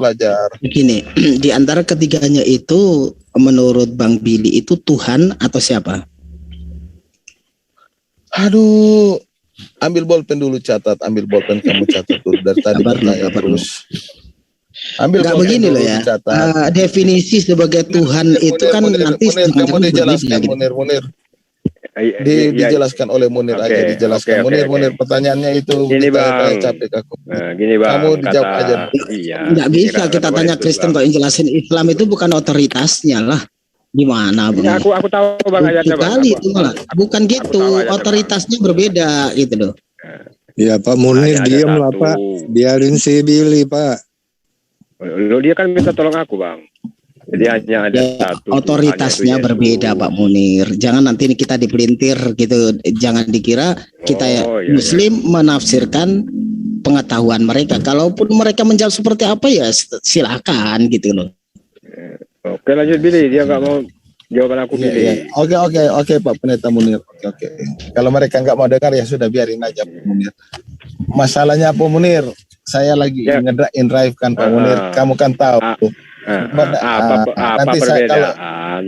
Begini, di antara ketiganya itu menurut Bang Billy itu Tuhan atau siapa? Aduh, ambil bolpen dulu, kamu catat dulu dari tadi bertanya terus. Ambil bolpen begini loh ya. Definisi sebagai Tuhan itu kan nanti kamu dijelaskan Munir. Dijelaskan oleh Munir aja, dijelaskan. Munir pertanyaannya itu gini Bang. Capek aku. Gini Bang. Kamu dijawab aja. Nggak bisa kita tanya Kristen kok yang jelasin Islam itu bukan otoritasnya lah. Gimana Bang? Ya, aku tahu Bang ayatnya Bang. Itu malah. Bukan gitu, otoritasnya berbeda gitu loh. Ya Pak Munir diam lah Pak. Biarin si Billy Pak. Dia kan minta tolong aku Bang. Jadi hanya ada satu. Otoritasnya berbeda Pak Munir. Jangan nanti kita dipelintir gitu. Jangan dikira kita Muslim menafsirkan pengetahuan mereka. Kalaupun mereka menjawab seperti apa ya silakan gitu loh. Oke lanjut Billy. Dia nggak mau jawaban aku Billy. Oke Pak Pendeta Munir. Oke. Kalau mereka nggak mau dengar ya sudah biarin aja Pak Munir. Masalahnya Pak Munir, saya lagi in-drive kan Pak Munir. Kamu kan tahu. Apa perbedaan?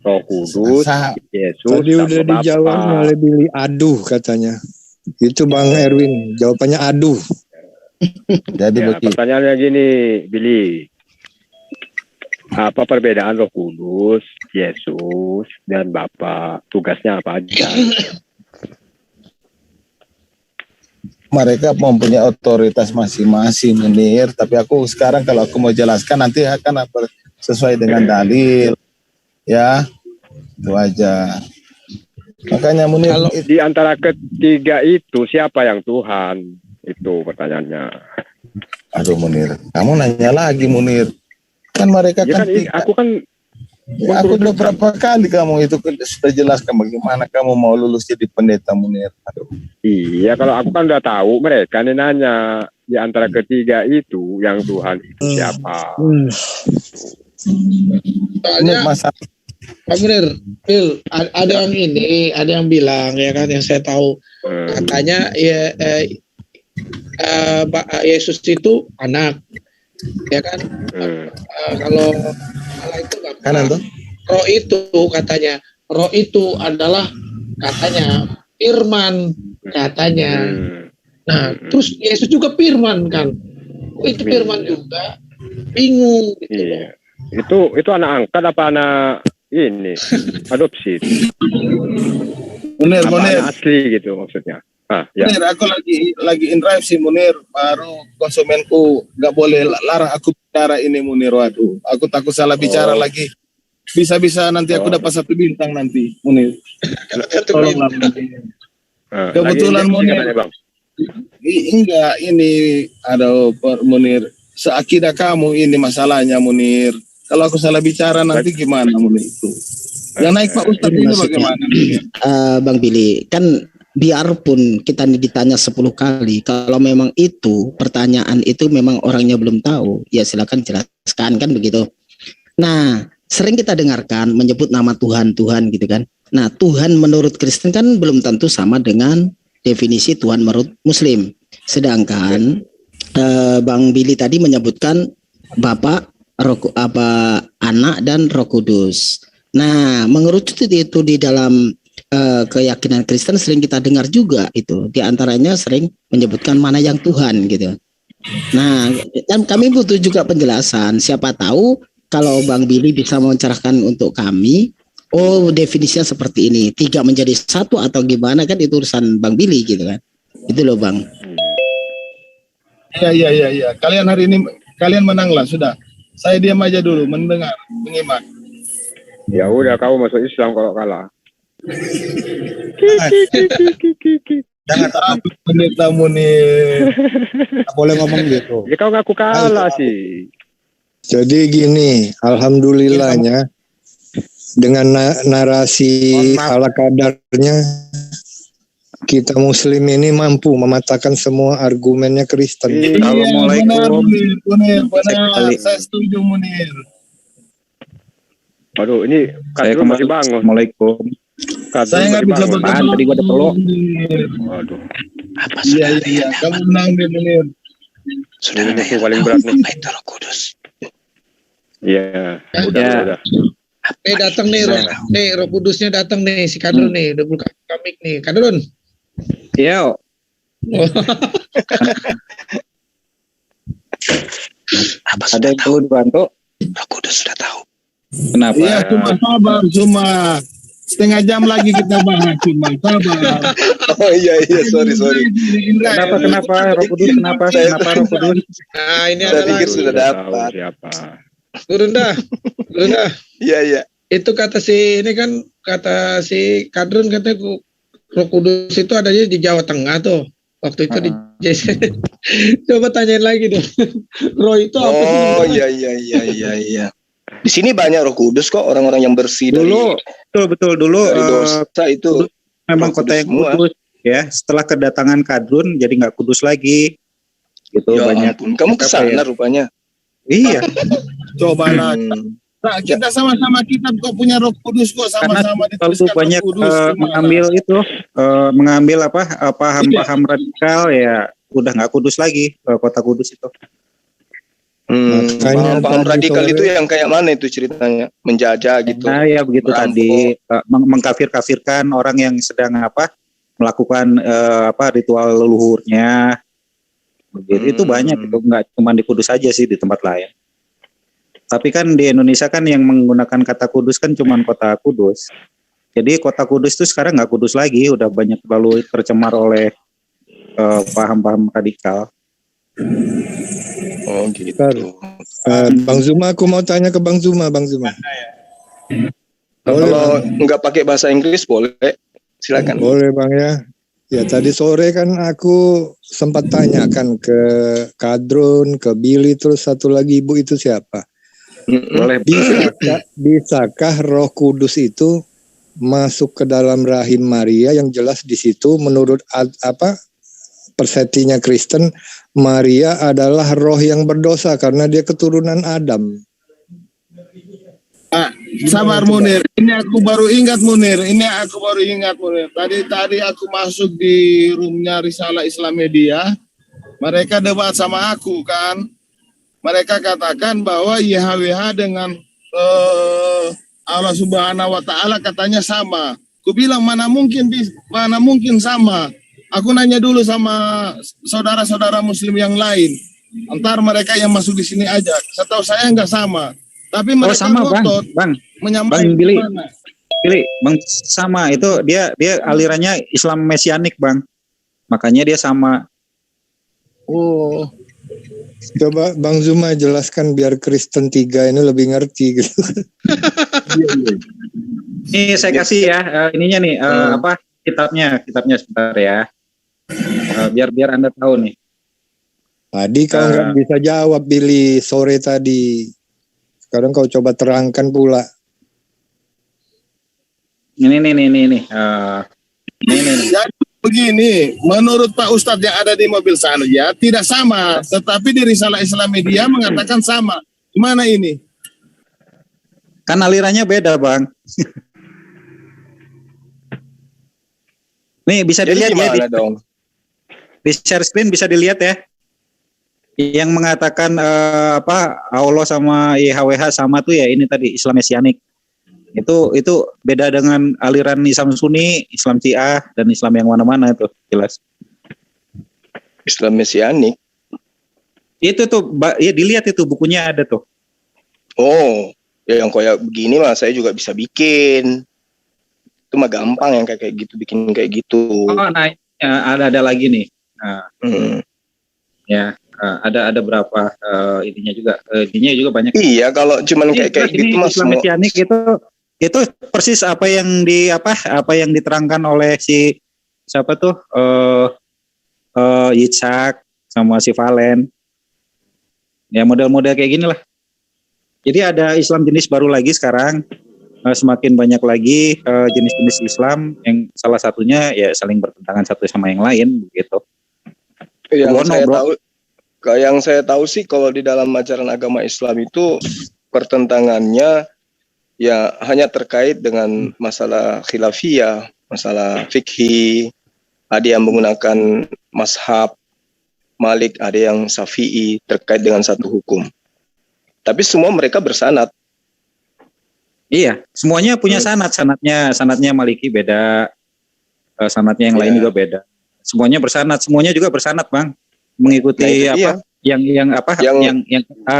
Roh Kudus, Yesus, Tadi udah sama dijawab Bapa. oleh Billy, aduh katanya. Itu Bang Erwin, jawabannya aduh. Jadi Ya, pertanyaannya gini, Billy. Apa perbedaan Roh Kudus, Yesus, dan Bapa? Tugasnya apa aja? mereka mempunyai otoritas masing-masing, Munir. Tapi aku sekarang kalau aku mau jelaskan nanti akan sesuai dengan dalil, ya itu aja. Makanya Munir, Kalau di antara ketiga itu siapa yang Tuhan? Itu pertanyaannya. Aduh Munir, kamu nanya lagi Munir. Kan mereka Ya kan, aku kan ya, aku udah berapa kali kamu itu sudah jelaskan bagaimana kamu mau lulus jadi pendeta Munir. Aduh. Iya, kalau aku kan udah tahu mereka nih nanya di antara ketiga itu yang Tuhan itu siapa? Soalnya Pak Munir, Phil, ada yang ini, ada yang bilang ya kan, yang saya tahu katanya ya Yesus itu anak, ya kan? Kalau itu kanan tuh. Roh itu katanya, roh itu adalah katanya firman katanya. Nah, terus Yesus juga firman kan? Itu firman juga, bingung gitu. Iya. Itu anak angkat apa anak ini adopsi? Munir, apa Munir. anak asli gitu maksudnya? Ya. Munir, aku lagi in drive sih Munir, baru konsumenku nggak boleh larang aku bicara ini Munir. Waduh, aku takut salah bicara lagi. Bisa-bisa nanti aku dapat 1 bintang nanti Munir. Tolonglah Munir. Kebetulan Munir. Enggak, ini ada Munir. Seakidah kamu ini masalahnya Munir. Kalau aku salah bicara nanti gimana Munir itu? Yang naik Pak Ustadz ini bagaimana? Bang Billy, kan biarpun kita ditanya 10 kali, kalau memang itu pertanyaan itu memang orangnya belum tahu, ya silakan jelaskan kan begitu. Nah, sering kita dengarkan menyebut nama Tuhan gitu kan. Nah, Tuhan menurut Kristen kan belum tentu sama dengan definisi Tuhan menurut Muslim. Sedangkan Bang Billy tadi menyebutkan Bapa, Anak dan Roh Kudus. Nah, mengerucut itu di dalam keyakinan Kristen sering kita dengar juga itu. Di antaranya sering menyebutkan mana yang Tuhan gitu. Nah, dan kami butuh juga penjelasan. Siapa tahu kalau Bang Billy bisa mencerahkan untuk kami, oh definisinya seperti ini, 3 menjadi 1 atau gimana kan itu urusan Bang Billy gitu kan. Itu loh Bang. Iya. Kalian hari ini kalian menanglah sudah. Saya diam aja dulu, mendengar, menyimak. Ya udah, kamu masuk Islam kalau kalah. Jangan takut pendeta Munir. Boleh ngomong gitu. Ya kau ngaku kalah sih. Jadi gini, alhamdulillahnya dengan narasi ala kadarnya kita Muslim ini mampu mematahkan semua argumennya Kristen. Assalamualaikum. Munir, benar. Saya setuju Munir. Aduh, ini Kadrun masih bangun. Assalamualaikum. Saya nggak bisa bertahan, tadi gua ada peluk. Aduh. Apa iya. Kamu menang deh Munir. Sudah ada yang paling berat nih. Roh Kudus. Iya, udah. Datang nih, Roh Kudusnya datang nih, si Kadrun nih, udah buka komik nih, Kadrun. Iya. Ada yang perlu dibantu? Roh Kudus sudah tahu. Kenapa? Iya, cuma setengah jam lagi kita bahas, cuma sabar. Oh iya, sorry. Kenapa Roh Kudus? Kenapa Roh Kudus? Nah, ini Saya adalah pikir sudah dapat. Siapa? Turun dah. Iya. Itu kata si Kadrun katanya Roh Kudus itu adanya di Jawa Tengah tuh. Waktu itu di JC. Coba tanyain lagi dong. Roh itu apa sih? Oh iya. Di sini banyak Roh Kudus kok, orang-orang yang bersih Dulu, betul dulu. dari dosa itu. Memang kota yang kudus ya. Setelah kedatangan Kadrun, jadi nggak kudus lagi. Gitu Ya banyak. ampun, kamu kesana rupanya. Iya. Coba nah, kita sama-sama kita kok punya Roh Kudus kok, sama-sama dituliskan banyak Roh Kudus, mengambil paham-paham radikal ya, udah nggak kudus lagi kota Kudus itu. Paham radikal itu yang kayak mana itu ceritanya? Menjajah gitu. Nah, ya begitu tadi, mengkafir-kafirkan orang yang sedang melakukan ritual leluhurnya. Begitu itu banyak, itu nggak cuma di Kudus aja sih, di tempat lain. Tapi kan di Indonesia kan yang menggunakan kata Kudus kan cuma kota Kudus. Jadi kota Kudus itu sekarang nggak Kudus lagi, udah banyak terlalu tercemar oleh paham-paham radikal. Oh gitu. Bang Zuma, aku mau tanya ke Bang Zuma. Kalau nggak pakai bahasa Inggris boleh, silakan. Boleh Bang ya. Ya tadi sore kan aku sempat tanyakan ke Kadrun, ke Billy, terus satu lagi ibu itu siapa? Boleh. Bisakah Roh Kudus itu masuk ke dalam rahim Maria? Yang jelas di situ menurut persepsinya Kristen, Maria adalah roh yang berdosa karena dia keturunan Adam. Sabar Munir, ini aku baru ingat Munir. Tadi aku masuk di roomnya Risalah Islam Media, mereka debat sama aku kan. Mereka katakan bahwa YHWH dengan Allah Subhanahu wa Ta'ala katanya sama. Aku bilang mana mungkin sama. Aku nanya dulu sama saudara-saudara Muslim yang lain. Antar mereka yang masuk di sini aja. Setahu saya nggak sama. Tapi mereka sama Bang menyampaikan Billy, Bang sama itu dia alirannya Islam Mesianik Bang. Makanya dia sama. Oh. Coba Bang Zuma jelaskan biar Kristen 3 ini lebih ngerti gitu. Ini saya kasih ya ininya nih kitabnya sebentar ya. Biar Anda tahu nih. Tadi kau nggak bisa jawab Billy sore tadi. Sekarang kau coba terangkan pula. Ini. Jadi begini, menurut Pak Ustadz yang ada di mobil sana ya tidak sama, tetapi di Risalah Islam Media mengatakan sama. Gimana ini? Kan alirannya beda Bang. Nih bisa dilihat ya di share screen bisa dilihat ya. Yang mengatakan Allah sama YHWH sama tuh ya ini tadi Islam Mesianik. Itu beda dengan aliran Islam Sunni, Islam Syiah dan Islam yang mana-mana itu jelas. Islam Mesianik. Itu tuh ya dilihat itu bukunya ada tuh. Oh, ya yang kayak begini mah saya juga bisa bikin. Itu mah gampang yang kayak gitu bikin kayak gitu. Oh, nah ada lagi nih. Nah, ya ada berapa ininya juga banyak. Iya, kalau cuman kayak gitu mas Islam Mesianik itu persis apa yang diterangkan oleh si siapa tuh Yitzhak sama si Valen. Ya model-model kayak gini lah. Jadi ada Islam jenis baru lagi sekarang. Semakin banyak lagi jenis-jenis Islam yang salah satunya ya saling bertentangan satu sama yang lain begitu. Yang saya tahu sih kalau di dalam ajaran agama Islam itu pertentangannya ya hanya terkait dengan masalah khilafiyah, masalah fikih. Ada yang menggunakan mazhab Malik, ada yang Syafi'i terkait dengan satu hukum. Tapi semua mereka bersanad. Iya, semuanya punya sanadnya Maliki beda, sanadnya yang lain juga beda. Semuanya bersanad, semuanya juga bersanad Bang, mengikuti yang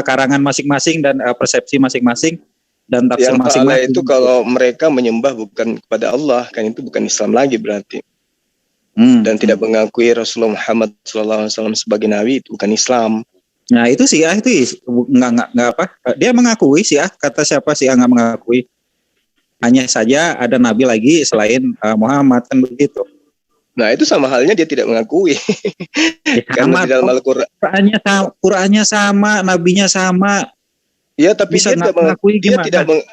karangan masing-masing dan persepsi masing-masing dan tafsir masing-masing. Itu kalau mereka menyembah bukan kepada Allah, kan itu bukan Islam lagi berarti. Dan tidak mengakui Rasulullah Muhammad SAW sebagai nabi itu bukan Islam. Nah itu Syiah itu nggak dia mengakui Syiah, kata siapa Syiah nggak mengakui, hanya saja ada nabi lagi selain Muhammad kan begitu. Nah itu sama halnya dia tidak mengakui. Karena di dalam Al-Quran Qurannya sama, nabinya sama. Ya tapi bisa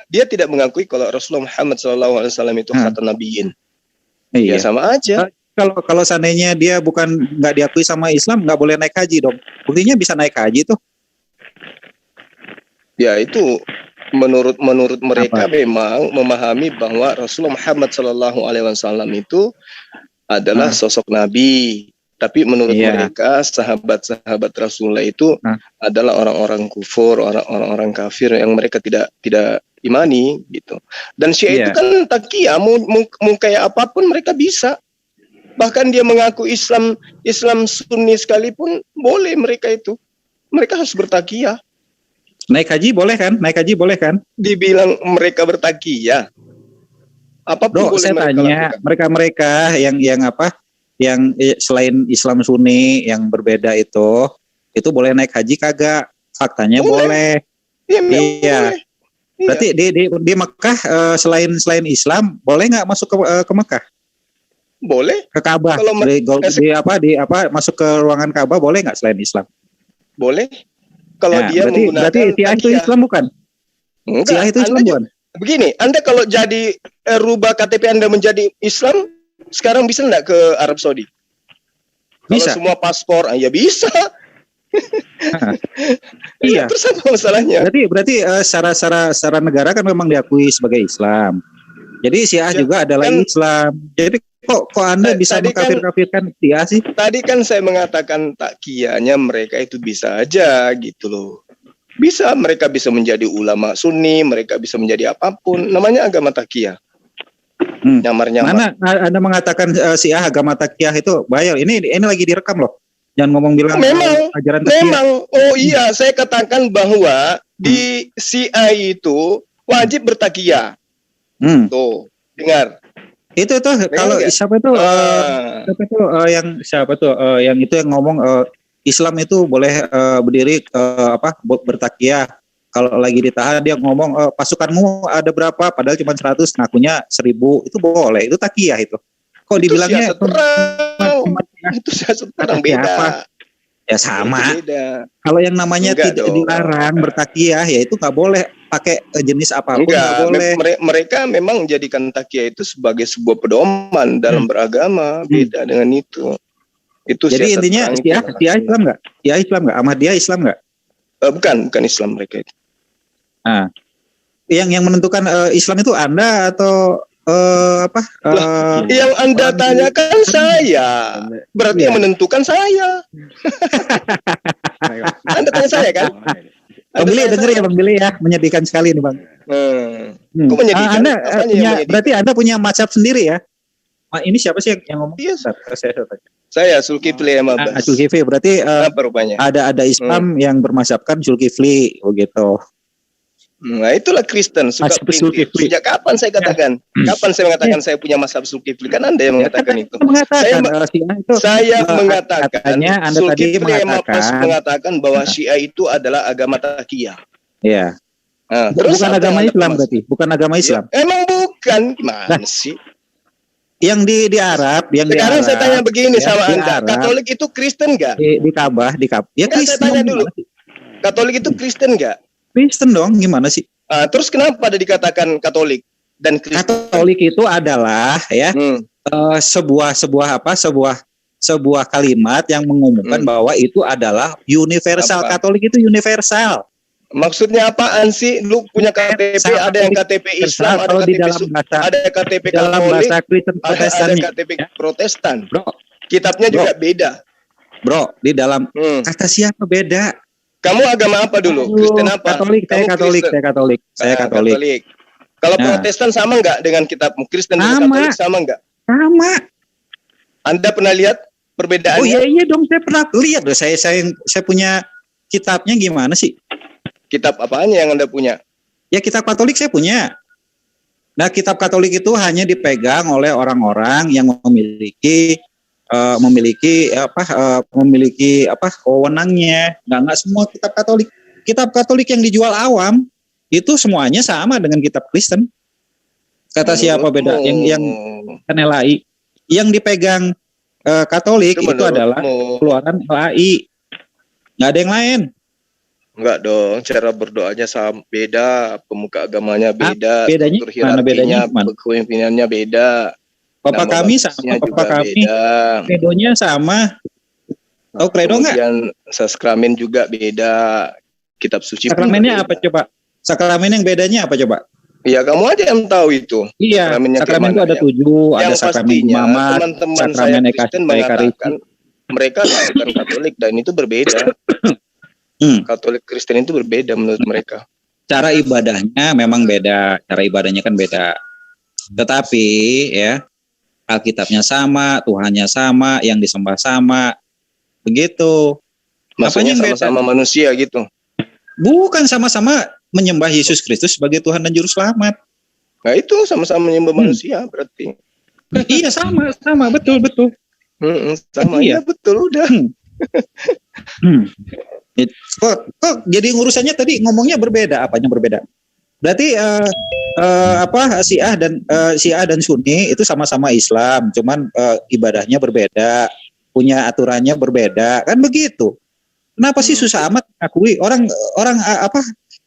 dia tidak mengakui kalau Rasulullah Muhammad SAW itu khatan nabiyyin. Iya. Ya sama aja. Kalau seandainya dia nggak diakui sama Islam, nggak boleh naik haji dong. Buktinya bisa naik haji tuh. Ya itu menurut mereka memang memahami bahwa Rasulullah Muhammad SAW itu adalah sosok nabi Tapi menurut mereka sahabat-sahabat Rasulullah itu adalah orang-orang kufur, orang-orang kafir yang mereka tidak imani gitu. Dan Syiah itu kan takiyah, mau kayak apapun mereka bisa. Bahkan dia mengaku Islam Sunni sekalipun boleh mereka itu. Mereka harus bertakiyah. Naik haji boleh kan? Naik haji boleh kan? Dibilang mereka bertakiyah. Apapun boleh saya tanya mereka yang apa? Yang selain Islam Sunni yang berbeda itu boleh naik haji kagak? Faktanya boleh. Iya. Boleh. Berarti di Mekah selain Islam boleh nggak masuk ke Mekah? Boleh. Ke Ka'bah. Masuk ke ruangan Ka'bah boleh nggak selain Islam? Boleh. Kalau dia menggunakan berarti Syiah itu Islam bukan? Syiah itu Islam bukan? Begini, Anda kalau jadi rubah KTP Anda menjadi Islam, sekarang bisa enggak ke Arab Saudi? Bisa. Kalau semua paspor, ya bisa. Iya. Terus apa masalahnya? Berarti secara negara kan memang diakui sebagai Islam. Jadi Syiah juga adalah Islam. Jadi kok Anda bisa mengkafir-kafirkan Syiah sih? Tadi kan saya mengatakan takkiyahnya mereka itu bisa aja gitu loh. Mereka bisa menjadi ulama Sunni, mereka bisa menjadi apapun. Namanya agama takkiyah. Nyamar-nyamar. Mana Anda mengatakan Syiah agama takkiyah itu bayar? Ini lagi direkam loh. Jangan ngomong bilang ajaran takkiyah. Memang. Oh iya, saya katakan bahwa di Syiah itu wajib bertakkiyah. Tuh, dengar. Itu kalau siapa itu yang itu yang ngomong Islam itu boleh berdiri bertakkiyah. Kalau lagi ditahan dia ngomong pasukanmu ada berapa padahal cuma 100, ngakunya 1000. Itu boleh, itu takkiyah itu. Kok dibilangnya itu siasat perang beda. Ya sama. Kalau yang namanya tidak dilarang bertakkiyah ya itu nggak boleh pakai jenis apapun. Nggak boleh. Mereka memang menjadikan takkiyah itu sebagai sebuah pedoman dalam beragama. Beda dengan itu. Itu jadi intinya Syiah Islam nggak? Syiah Islam nggak? Ahmadiyah Islam nggak? Bukan Islam mereka itu. Yang menentukan Islam itu Anda atau yang Anda tanyakan saya, berarti yang menentukan saya. Anda tanya saya kan? Bang Billy denger ya Bang Billy ya, menyedihkan sekali nih Bang. Kok menyedihkan? Berarti Anda punya mazhab sendiri ya? Ini siapa sih yang ngomong? Iya, saya Zulkifli sama Bas. Zulkifli berarti ada Islam yang bermazhabkan Zulkifli begitu. Nah itulah Kristen suka pelintir. Sejak kapan saya katakan? Kapan saya mengatakan saya punya mazhab Zulkifli? Kan Anda yang mengatakan itu. Saya mengatakan Zulkifli mengatakan bahwa Syiah itu adalah agama takkiyah. Iya. Terus bukan agama Islam berarti? Bukan agama Islam? Emang bukan? Gimana sih? Yang di Arab, sekarang saya tanya begini sama Anda, Katolik itu Kristen nggak? Di Ka'bah. Ya Kristen. Saya tanya dulu, Katolik itu Kristen nggak? Kristen dong, gimana sih? Terus kenapa ada dikatakan Katolik dan Kristen? Katolik itu adalah sebuah kalimat yang mengumumkan bahwa itu adalah universal. Katolik itu universal. Maksudnya apaan sih? Lu punya KTP, ada yang KTP Islam, ada KTP Katolik, ada KTP Protestan. Bro, kitabnya juga beda. Bro, di dalam kata siapa beda? Kamu agama apa dulu? Kristen apa? Saya Katolik. Kalau Protestan sama nggak dengan kitabmu? Kristen dan Katolik sama nggak? Sama. Anda pernah lihat perbedaannya? Oh iya dong, saya pernah lihat. Saya punya kitabnya gimana sih? Kitab apanya yang Anda punya? Ya kitab Katolik saya punya. Nah kitab Katolik itu hanya dipegang oleh orang-orang yang memiliki wewenangnya. Nggak semua kitab Katolik. Kitab Katolik yang dijual awam itu semuanya sama dengan kitab Kristen. Kata siapa beda? Yang LAI. Yang dipegang Katolik itu adalah keluaran LAI. Nggak ada yang lain. Enggak dong, cara berdoanya sama beda, pemuka agamanya beda, bedanya mana? Bedanya kepemimpinannya beda. Papa kami sama Papa kami, kredonya sama. Tahu kredo nggak? Kemudian sakramen juga beda, kitab suci. Sakramennya apa coba? Sakramen yang bedanya apa coba? Iya, kamu aja yang tahu itu. Iya, sakramen itu ada 7, ada sakramen imamat, sakramen ekaristi. mereka bukan Katolik dan itu berbeda. Katolik Kristen itu berbeda menurut mereka. Cara ibadahnya memang beda, cara ibadahnya kan beda. Tetapi ya Alkitabnya sama, Tuhannya sama, yang disembah sama, begitu. Maksudnya sama-sama manusia gitu? Bukan, sama-sama menyembah Yesus Kristus sebagai Tuhan dan Juru Selamat. Nah itu sama-sama menyembah manusia berarti. Iya sama betul. Sama iya betul udah. Kok jadi urusannya tadi ngomongnya berbeda, apanya berbeda? Berarti Syiah dan Sunni itu sama-sama Islam, cuman ibadahnya berbeda, punya aturannya berbeda, kan begitu. Kenapa sih susah amat akui orang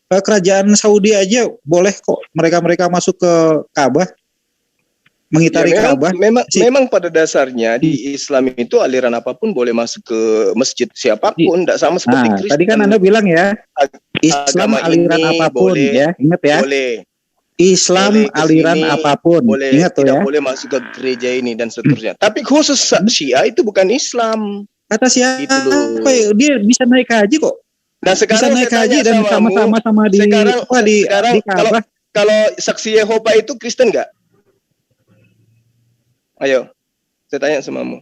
kerajaan Saudi aja boleh kok mereka masuk ke Ka'bah, mengitari Ka'bah. Memang pada dasarnya di Islam itu aliran apapun boleh masuk ke masjid siapapun, tidak sama seperti Kristen. Tadi kan Anda bilang ya, Islam aliran apapun boleh, ya, ingat ya. Boleh. Islam boleh aliran apapun, boleh, ingat tuh ya. Boleh masuk ke gereja ini dan seterusnya. Tapi khusus Syiah itu bukan Islam. Kata Syiah, gitu dia bisa naik haji kok. Nah sekarang bisa naik haji dan sama-sama di Ka'bah. Kalau saksi Yehova itu Kristen nggak? Ayo, saya tanya samamu.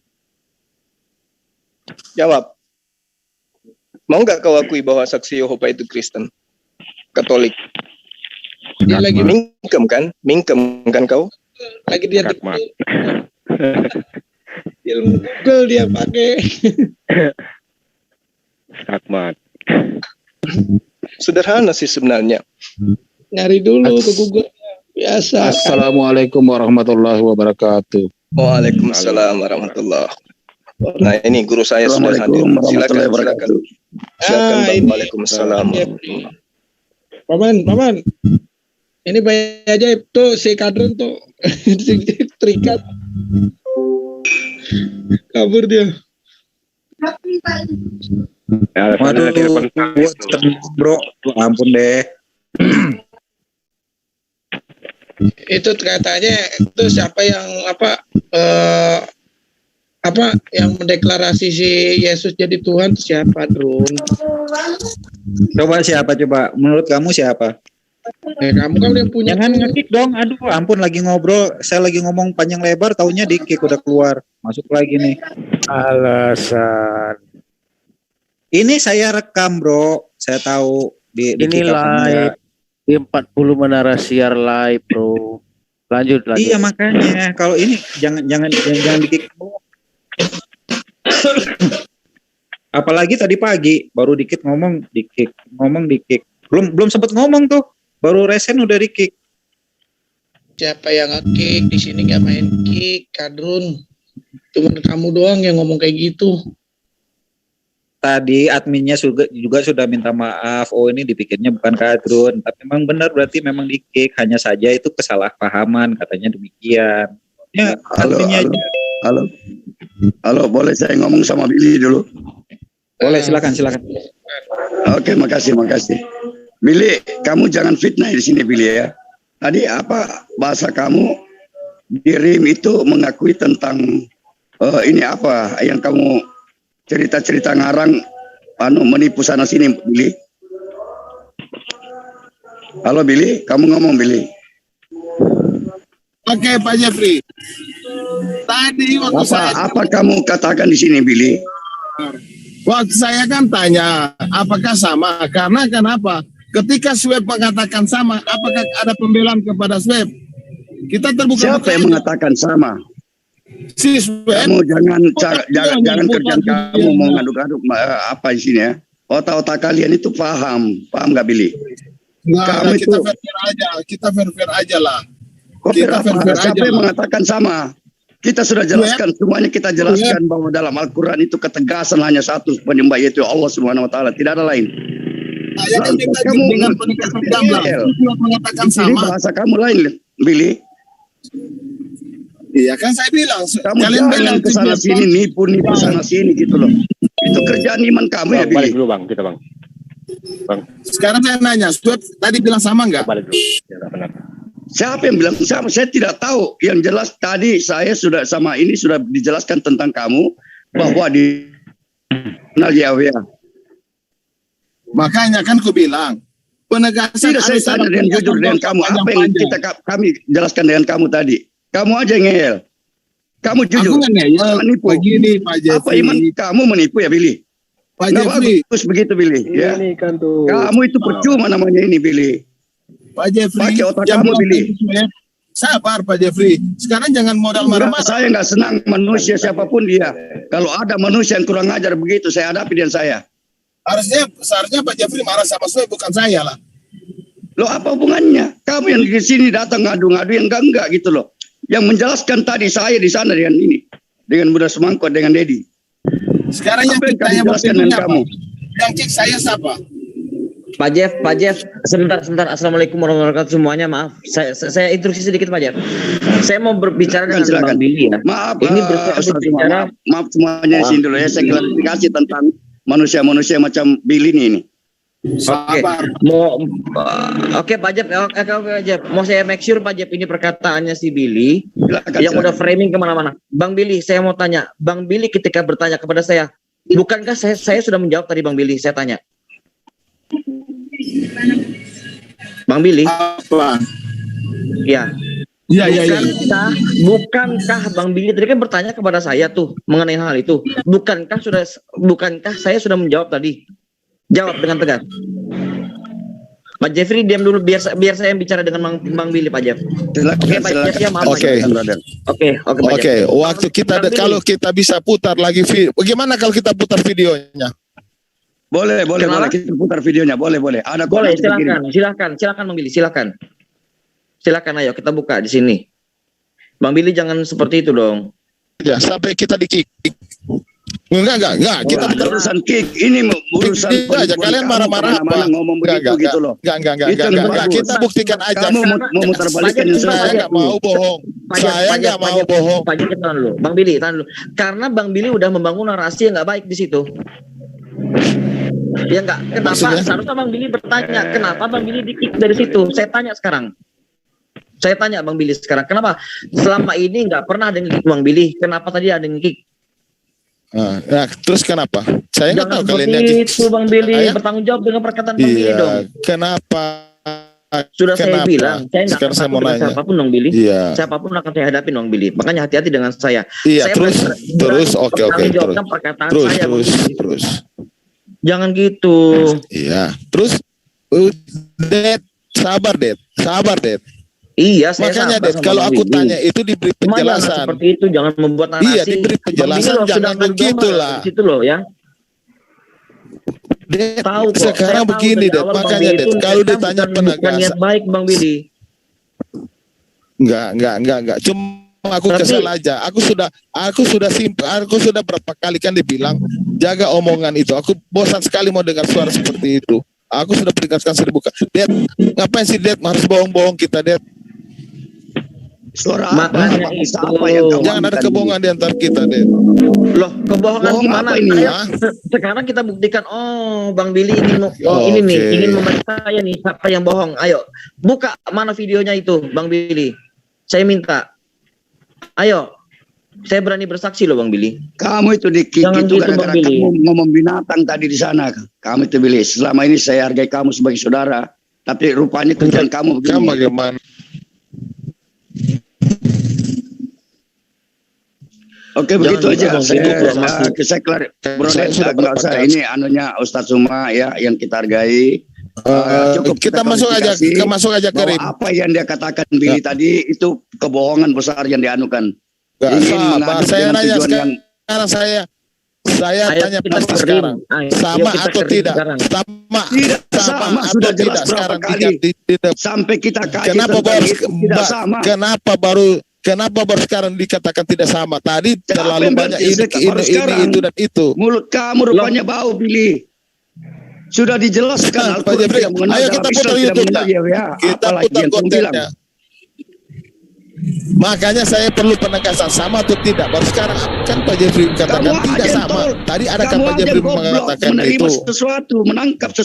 Jawab. Mau nggak kau akui bahwa saksi Yehova itu Kristen? Katolik? Dia lagi mingkem kan kau? Lagi dia ilmu Google dia pakai. Skakmat. Sederhana sih sebenarnya. Nyari dulu ke Google. Biasa. Assalamualaikum warahmatullahi wabarakatuh. Waalaikumsalam warahmatullahi. Nah ini guru saya sudah hadir. Silakan. Waalaikumsalam. Paman. Ini bayi aja tuh si kadron tuh terikat. Kabur dia. Waduh, bro, ampun deh. Itu katanya itu siapa yang yang mendeklarasi si Yesus jadi Tuhan siapa, Drun? Coba siapa coba? Menurut kamu siapa? Kamu kan yang punya. Jangan nge-kick dong. Aduh, ampun lagi ngobrol. Saya lagi ngomong panjang lebar, taunya di-kick udah keluar. Masuk lagi nih. Alasan. Ini saya rekam, bro. Saya tahu ini live. Di 40 Menara Siar live, bro. Lanjut. Iya makanya kalau ini jangan di-kick. Apalagi tadi pagi baru dikit ngomong di-kick. Belum sempat ngomong tuh. Baru resen udah di-kick. Siapa yang nge-kick? Di sini nggak main kick, Kadrun. Cuman kamu doang yang ngomong kayak gitu. Tadi adminnya juga sudah minta maaf. Oh ini dipikirnya bukan Kadrun, tapi memang benar berarti memang di-kick. Hanya saja itu kesalahpahaman katanya demikian. Ya, Halo, boleh saya ngomong sama Billy dulu? Boleh, silakan. Oke, makasih. Billy, kamu jangan fitnah di sini, Billy ya. Tadi apa bahasa kamu di RIM itu mengakui tentang ini apa yang kamu cerita ngarang menipu sana sini, Billy? Halo Billy, kamu ngomong Billy. Oke, Pak Jeffrey. Tadi waktu apa kamu katakan di sini, Billy? Waktu saya kan tanya, apakah sama? Karena kenapa? Ketika Swab mengatakan sama, apakah ada pembelaan kepada Swab? Kita terbuka. Siapa yang mengatakan sama? Si Swab. Kamu jangan kerjaan kamu mau ngaduk-aduk apa di sini ya? Otak-otak kalian itu paham nggak Billy? Nah, kita fair aja lah. Siapa yang mengatakan sama? Kita sudah jelaskan semuanya, kita jelaskan bahwa dalam Al-Quran itu ketegasan hanya satu penyembah, yaitu Allah Subhanahu Wa Taala, tidak ada lain. Kamu dengan pendekatan gambar mengatakan sama. Ini bahasa kamu lain, Billy. Iya kan saya bilang. Kamu jangan ke sana sini nipu sana sini gitu loh. Itu kerjaan iman kamu ya, Billy. Balik dulu bang, kita bang. Sekarang saya nanya, Stuart tadi bilang sama nggak? Balik dulu. Ya, benar. Siapa yang bilang sama? Saya tidak tahu. Yang jelas tadi saya sudah sama ini sudah dijelaskan tentang kamu. bahwa di Yahweh. Makanya kan ku bilang penegasan tidak, saya tanya dengan jujur dengan kamu apa yang kami jelaskan dengan kamu tadi. Kamu aja ngeyel. Kamu jujur. Aku nggak ngeyel. Menipu. Begini Pak Jeffrey. Apa iman kamu menipu ya Billy? Pak Jeffrey. Bagus begitu Billy. Ya. Kan tuh. Kamu itu percuma namanya ini Billy. Pak Jeffrey. Pakai otak kamu Billy. Sabar Pak Jeffrey. Sekarang jangan modal marah-marah. Saya nggak senang manusia siapapun dia. Kalau ada manusia yang kurang ajar begitu, saya hadapi dengan saya. Seharusnya Pak Jeffrey marah sama saya, bukan saya lah. Loh apa hubungannya? Kamu yang di sini datang ngadu-ngadu yang enggak gitu loh. Yang menjelaskan tadi saya di sana dengan ini. Dengan Bunda Semangkot, dengan Dedi. Sekarang yang ditanya dengan kamu. Yang cek saya siapa? Pak Jeff, sebentar. Assalamualaikum warahmatullahi wabarakatuh semuanya. Maaf, saya instruksi sedikit Pak Jeff. Saya mau berbicara dengan Bang Billy ya. Maaf, ini berbicara. Maaf semuanya di sini dulu ya. Saya klarifikasi tentang manusia-manusia macam Billy ini. Oke Pak Jeff, mau saya make sure Pak Jeff ini perkataannya si Billy yang udah framing kemana-mana. Bang Billy, saya mau tanya, Bang Billy ketika bertanya kepada saya, bukankah saya sudah menjawab tadi Bang Billy? Saya tanya, Bang Billy, apa? Ya. Bukankah Bang Billy tadi kan bertanya kepada saya tuh mengenai hal itu? Bukankah saya sudah menjawab tadi? Jawab dengan tegas. Pak Jeffrey diam dulu biar saya bicara dengan Bang Billy Pak Jeff. Oke Pak Jeff ya maaf. Oke. Waktu kita kalau kita bisa putar lagi bagaimana kalau kita putar videonya? Boleh kita putar videonya, boleh. Ada boleh, silakan Bang Billy, silakan ayo kita buka di sini. Bang Billy jangan seperti itu dong. Ya, sampai kita di-kick. Enggak. Kita urusan kick ini urusan aja. Kalian marah-marah apa? Ngomong begitu gitu loh. Enggak. Kita buktikan aja. Kamu mau mutarbalikkan saya enggak mau bohong. Saya enggak mau bohong. Pak Jeff, tahan dulu. Bang Billy, tahan dulu. Karena Bang Billy udah membangun narasi yang enggak baik di situ. Ya enggak, kenapa? Seharusnya Bang Billy bertanya, kenapa Bang Billy di-kick dari situ? Saya tanya Bang Billy sekarang, kenapa selama ini nggak pernah ada yang kick Bang Billy? Kenapa tadi ada yang kick? Nah, terus kenapa? Saya nggak tahu kalian yang itu Bang Billy bertanggung jawab dengan perkataan Bang Billy dong. Kenapa? Saya bilang, saya nggak akan takut dengan siapapun Bang Billy. Siapapun akan saya hadapi Bang Billy. Makanya hati-hati dengan saya. Iya, terus oke. Terus. Jangan gitu. Iya, terus sabar, Det. Iya, saya makanya kalau aku tanya itu diberi penjelasan. Seperti itu, jangan membuat narasi. Iya, diberi penjelasan, jangan begitulah. Itu loh ya. Tahu kok. Sekarang begini, Det. Makanya, Det, kalau ditanya penegasan. Niat baik, Bang Billy. Enggak. Cuma aku kesal aja. Aku sudah berapa kali kan dibilang jaga omongan itu. Aku bosan sekali mau dengar suara seperti itu. Aku sudah peringatkan 1000 kali. Det, ngapain sih Det harus bohong-bohong kita, Det? Suara makanya apa yang jangan ada kebohongan di antara kita, Det. Loh, kebohongan gimana ini? Sekarang kita buktikan. Oh, Bang Billy ingin memeriksa saya nih, siapa yang bohong. Ayo, buka mana videonya itu, Bang Billy. Saya minta. Ayo, saya berani bersaksi loh, Bang Billy. Kamu itu di-kick itu gara-gara kamu ngomong binatang tadi di sana. Kamu itu Billy. Selama ini saya hargai kamu sebagai saudara, tapi rupanya kerjaan kamu begini. Kamu bagaimana? Oke, begitu aja. Saya kelar. Ini anunya Ustadz Suma ya yang kita hargai. Cukup kita masuk aja ke Rim. Apa yang dia katakan Billy tadi itu kebohongan besar yang dianukan. Saya nanya sekarang saya tanya pasti sekarang sama atau tidak? Sama sudah jelas berapa kali sampai kita kaji kenapa baru sekarang dikatakan tidak sama? Tadi terlalu banyak ini itu dan itu. Mulut kamu rupanya bau, Billy. Sudah dijelaskan. Ayo kita putar YouTube. Kita putar kontennya. Makanya saya perlu penegasan sama atau tidak. Baru sekarang kan Pak Jeffrey katakan tidak sama. Tadi ada kan Pak Jeffrey mengatakan itu. Menerima sesuatu, menangkap sesuatu.